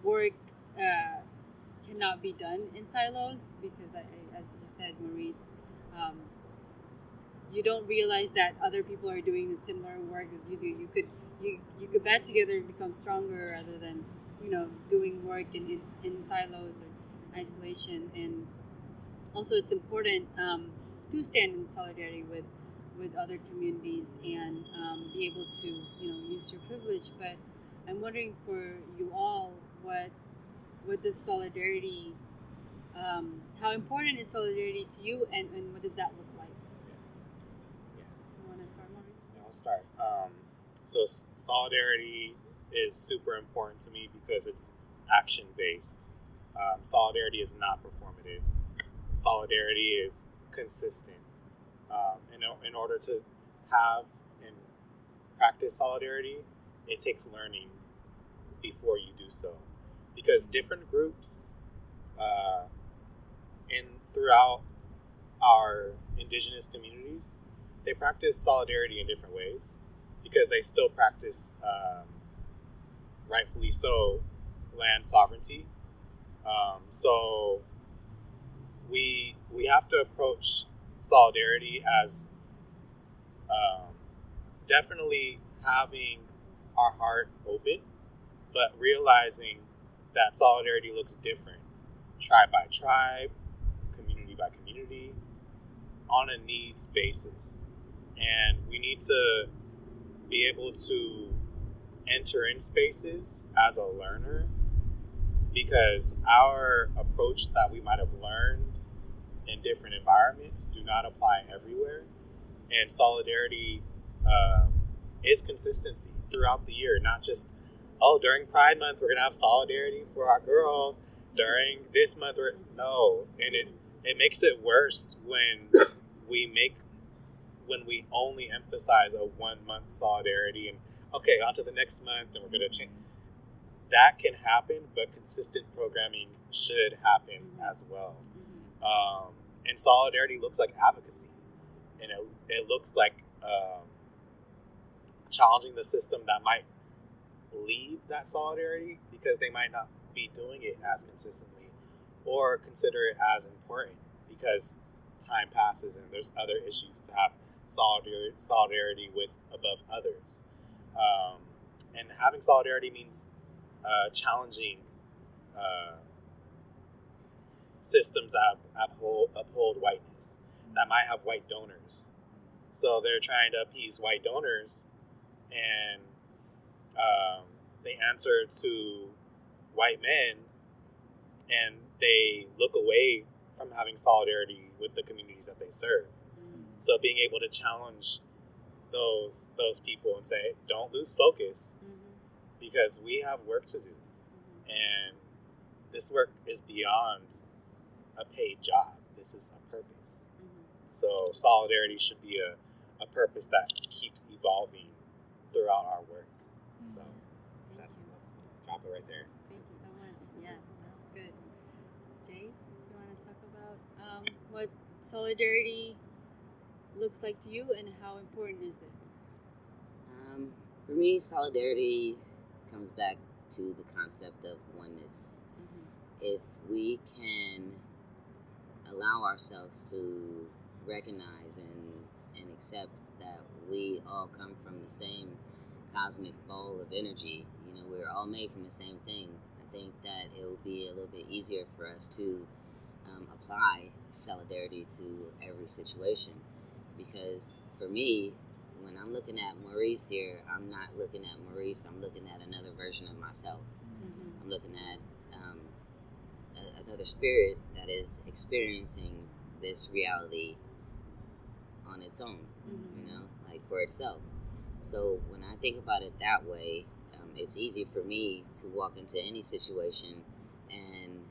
work cannot be done in silos, because as you said, Maurice, you don't realize that other people are doing the similar work as you do. You could band together and become stronger, rather than doing work in silos or isolation. And also, it's important to stand in solidarity with other communities and be able to use your privilege. But I'm wondering, for you all, what does solidarity, how important is solidarity to you, and what does that look like? You want to start, Maurice? Yeah, I'll start. So solidarity is super important to me because it's action based. Solidarity is not performative. Solidarity is consistent. In order to have and practice solidarity, it takes learning before you do so, because different groups throughout our indigenous communities, they practice solidarity in different ways, because they still practice, rightfully so, land sovereignty. So we have to approach solidarity as definitely having our heart open, but realizing that solidarity looks different, tribe by tribe, community by community, on a needs basis. And we need to be able to enter in spaces as a learner, because our approach that we might have learned in different environments do not apply everywhere. And solidarity is consistency throughout the year, not just, during Pride Month we're gonna have solidarity for our girls, during this month no. And it makes it worse when we only emphasize a 1 month solidarity and on to the next month and we're gonna change. That can happen, but consistent programming should happen as well. And solidarity looks like advocacy, and it looks like challenging the system that might lead that solidarity, because they might not be doing it as consistently or consider it as important because time passes and there's other issues to have solidarity with above others. And having solidarity means challenging systems that uphold whiteness, that might have white donors. So they're trying to appease white donors, and they answer to white men, and they look away from having solidarity with the communities that they serve. So being able to challenge those people and say, don't lose focus, because we have work to do, and this work is beyond a paid job. This is a purpose. So solidarity should be a purpose that keeps evolving throughout our work. So that's drop it right there. Thank you so much. Yeah, that's good. Jay, you want to talk about what solidarity looks like to you and how important is it? For me, solidarity comes back to the concept of oneness. If we can allow ourselves to recognize and accept that we all come from the same cosmic bowl of energy, we're all made from the same thing, I think that it will be a little bit easier for us to apply solidarity to every situation. Because for me, when I'm looking at Maurice here, I'm not looking at Maurice, I'm looking at another version of myself. I'm looking at another spirit that is experiencing this reality on its own, like for itself. So when I think about it that way, it's easy for me to walk into any situation and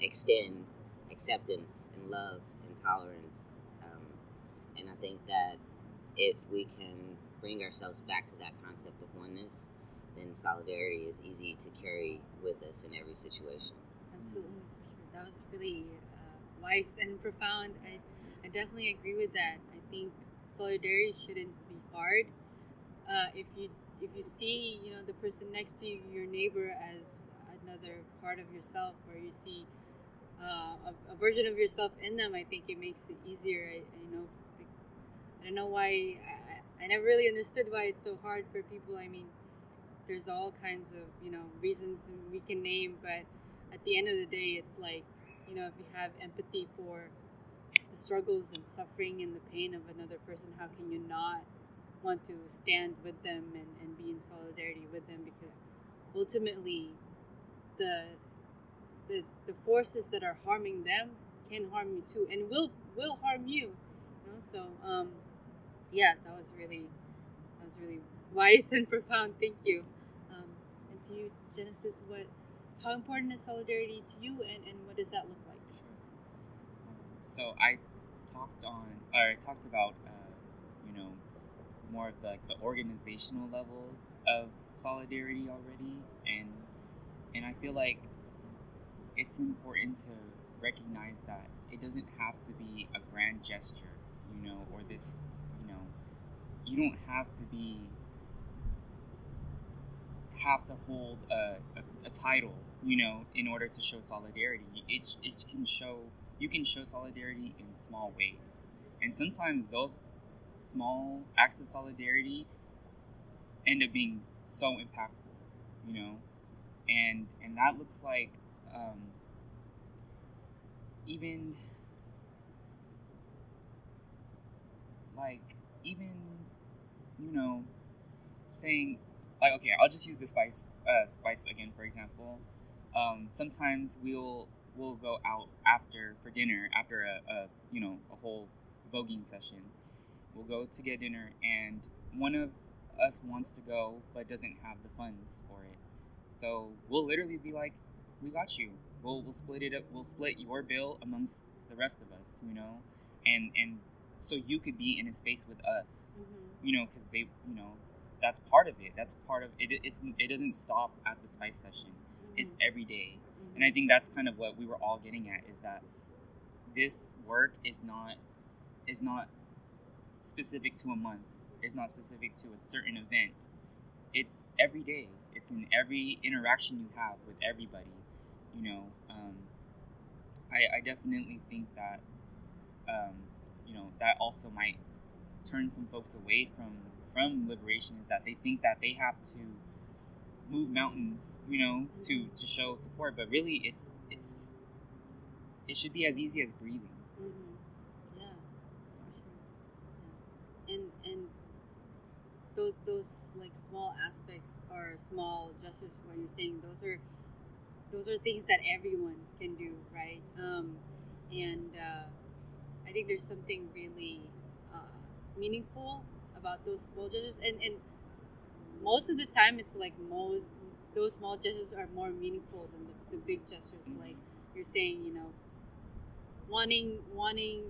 extend acceptance and love and tolerance. And I think that if we can bring ourselves back to that concept of oneness, then solidarity is easy to carry with us in every situation. Absolutely, for sure. That was really wise and profound. I definitely agree with that. I think solidarity shouldn't be hard. If you see the person next to you, your neighbor, as another part of yourself, or you see a version of yourself in them, I think it makes it easier. I don't know why. I never really understood why it's so hard for people. I mean, there's all kinds of reasons we can name, but at the end of the day, it's like if you have empathy for the struggles and suffering and the pain of another person, how can you not want to stand with them and be in solidarity with them? Because ultimately, the forces that are harming them can harm you too, and will harm you. So yeah, that was really wise and profound. Thank you. And to you, Genesis, how important is solidarity to you, and what does that look like? So I talked about more of the organizational level of solidarity already, and I feel like it's important to recognize that it doesn't have to be a grand gesture, or this, you don't have to hold a title, in order to show solidarity. You can show solidarity in small ways, and sometimes those small acts of solidarity end up being so impactful, and that looks like even saying, like, okay, I'll just use the spice again, for example. Sometimes we'll go out for dinner after a whole voguing session. We'll go to get dinner, and one of us wants to go but doesn't have the funds for it. So we'll literally be like, "We got you. We'll split it up. We'll split your bill amongst the rest of us, and so you could be in a space with us, because they, that's part of it. That's part of it. It doesn't stop at the spice session. It's every day, and I think that's kind of what we were all getting at, is that this work is not specific to a month. It's not specific to a certain event. It's every day. It's in every interaction you have with everybody. I definitely think that that also might turn some folks away from liberation is that they think that they have to move mountains, to show support, but really it should be as easy as breathing. Yeah, for sure. Yeah. And those like small aspects or small gestures, what you're saying, those are things that everyone can do, right? And I think there's something really meaningful about those small gestures, and most of the time it's like those small gestures are more meaningful than the big gestures. Like you're saying, wanting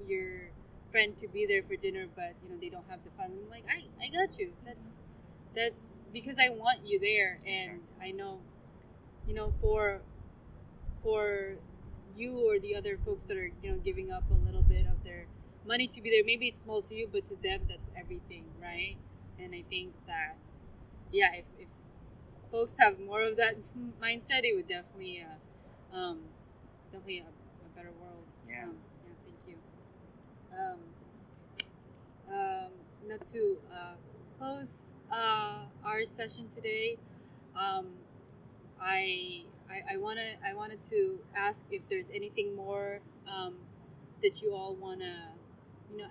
your friend to be there for dinner, but they don't have the funds. I'm like, I got you. That's because I want you there, and I know, for you or the other folks that are giving up a little bit of their money to be there. Maybe it's small to you, but to them that's everything, right? And I think that if folks have more of that mindset, it would definitely definitely a better world. Thank you. Not to close our session today. I wanted to ask if there's anything more that you all wanna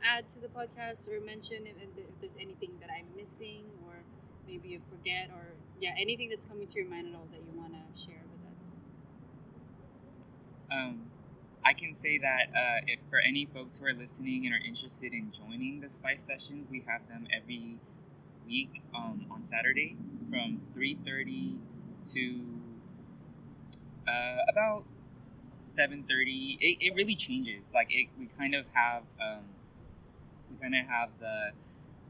add to the podcast or mention, if there's anything that I'm missing or maybe you forget, or anything that's coming to your mind at all that you want to share with us. I can say that if for any folks who are listening and are interested in joining the Spice Sessions, we have them every week on Saturday from 3:30 to about 7:30. It really changes. Like we kind of have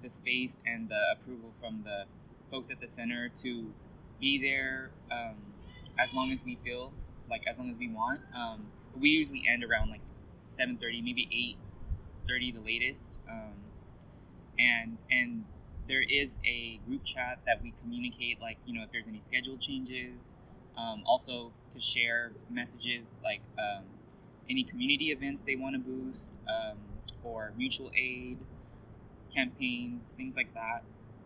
the space and the approval from the folks at the center to be there as long as we feel, like as long as we want. We usually end around like 7:30, maybe 8:30 the latest. And there is a group chat that we communicate, like if there's any schedule changes. Also to share messages like any community events they want to boost, or mutual aid campaigns, things like that.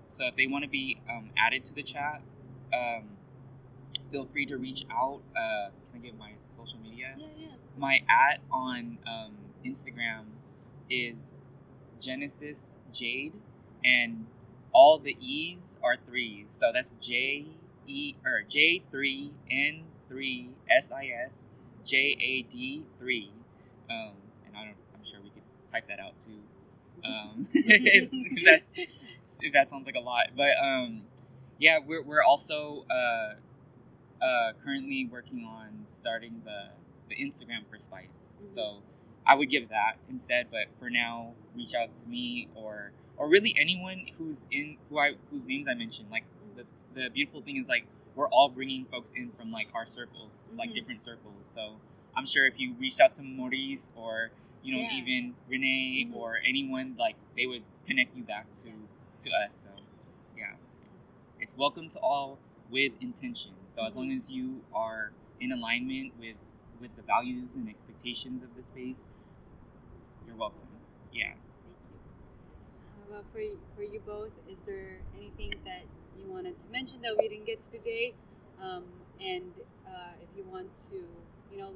So if they want to be added to the chat, feel free to reach out. Can I give my social media? Yeah. My @ on Instagram is Genesis Jade, and all the E's are 3s. So that's J3N3SISJAD3. And I'm sure we could type that out too. If that sounds like a lot, but we're also currently working on starting the Instagram for Spice. So I would give that instead, but for now, reach out to me or really anyone whose names I mentioned. Like the beautiful thing is, like, we're all bringing folks in from like our circles, like different circles. So I'm sure if you reached out to Maurice or even Renee or anyone, like they would connect you back to us. So it's welcome to all with intention. So as long as you are in alignment with the values and expectations of the space, you're welcome. Yeah. Thank you. How about for you both? Is there anything that you wanted to mention that we didn't get to today? And if you want to,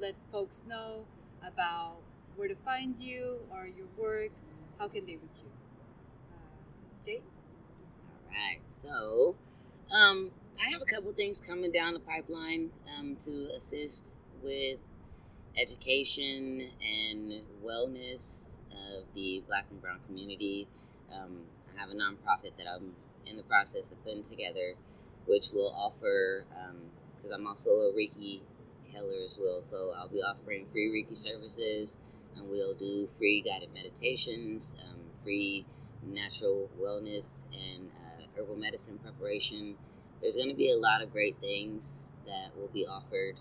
let folks know about where to find you or your work, how can they reach you? Jay? All right. So, I have a couple things coming down the pipeline to assist with education and wellness of the Black and Brown community. I have a nonprofit that I'm in the process of putting together, which will offer, because I'm also a Reiki healer as well, so I'll be offering free Reiki services, and we'll do free guided meditations, free natural wellness and herbal medicine preparation. There's going to be a lot of great things that will be offered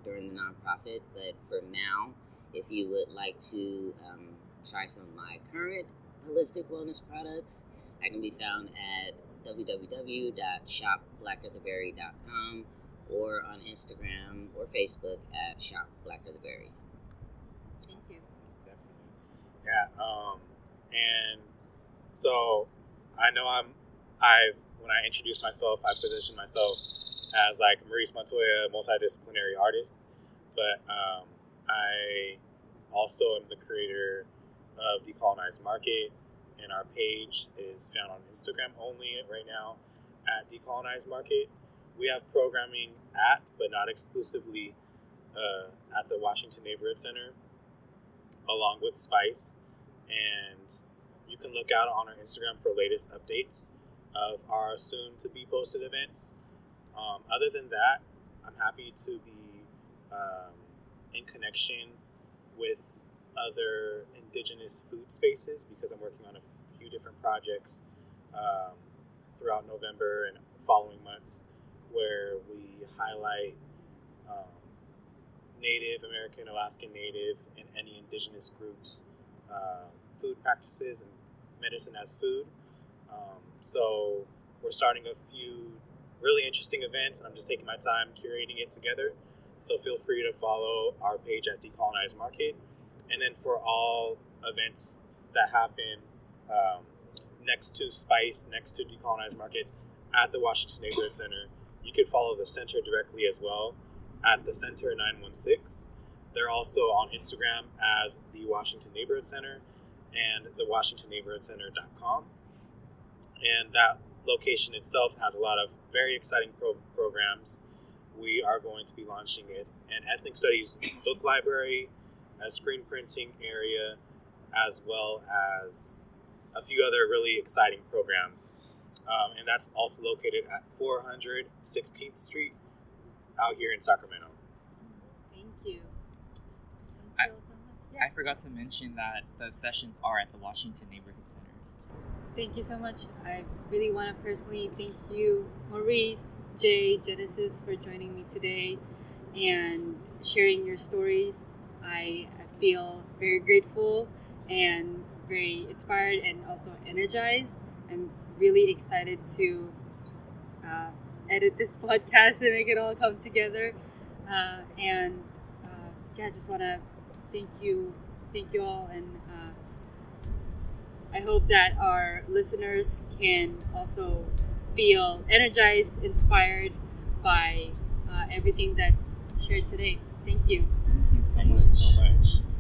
during the nonprofit, but for now, if you would like to try some of my current holistic wellness products, I can be found at www.shopblackertheberry.com or on Instagram or Facebook at shopblackertheberry. Thank you. Definitely. Yeah. And so I know I'm when I introduce myself, I position myself as like Maurice Montoya, multidisciplinary artist, but I also am the creator of Decolonized Market, and our page is found on Instagram only right now at Decolonized Market. We have programming at, but not exclusively, at the Washington Neighborhood Center, along with Spice, and you can look out on our Instagram for latest updates of our soon-to-be posted events. Other than that, I'm happy to be in connection with other indigenous food spaces because I'm working on a few different projects throughout November and following months where we highlight Native American, Alaskan Native, and any indigenous groups' food practices and medicine as food. So we're starting a few really interesting events, and I'm just taking my time curating it together. So feel free to follow our page at Decolonized Market. And then for all events that happen next to Spice, next to Decolonized Market at the Washington Neighborhood Center, you can follow the center directly as well at the Center 916. They're also on Instagram as the Washington Neighborhood Center and the WashingtonNeighborhoodCenter.com. And that location itself has a lot of very exciting programs. We are going to be launching an ethnic studies book library, a screen printing area, as well as a few other really exciting programs. And that's also located at 400 16th Street out here in Sacramento. Thank you. I- Thank you so much. I forgot to mention that the sessions are at the Washington Neighborhood Center. Thank you so much. I really want to personally thank you, Maurice, Jay, Genesis, for joining me today and sharing your stories. I feel very grateful and very inspired and also energized. I'm really excited to edit this podcast and make it all come together. I just want to thank you all, and I hope that our listeners can also feel energized, inspired by everything that's shared today. Thank you. Thank you so much.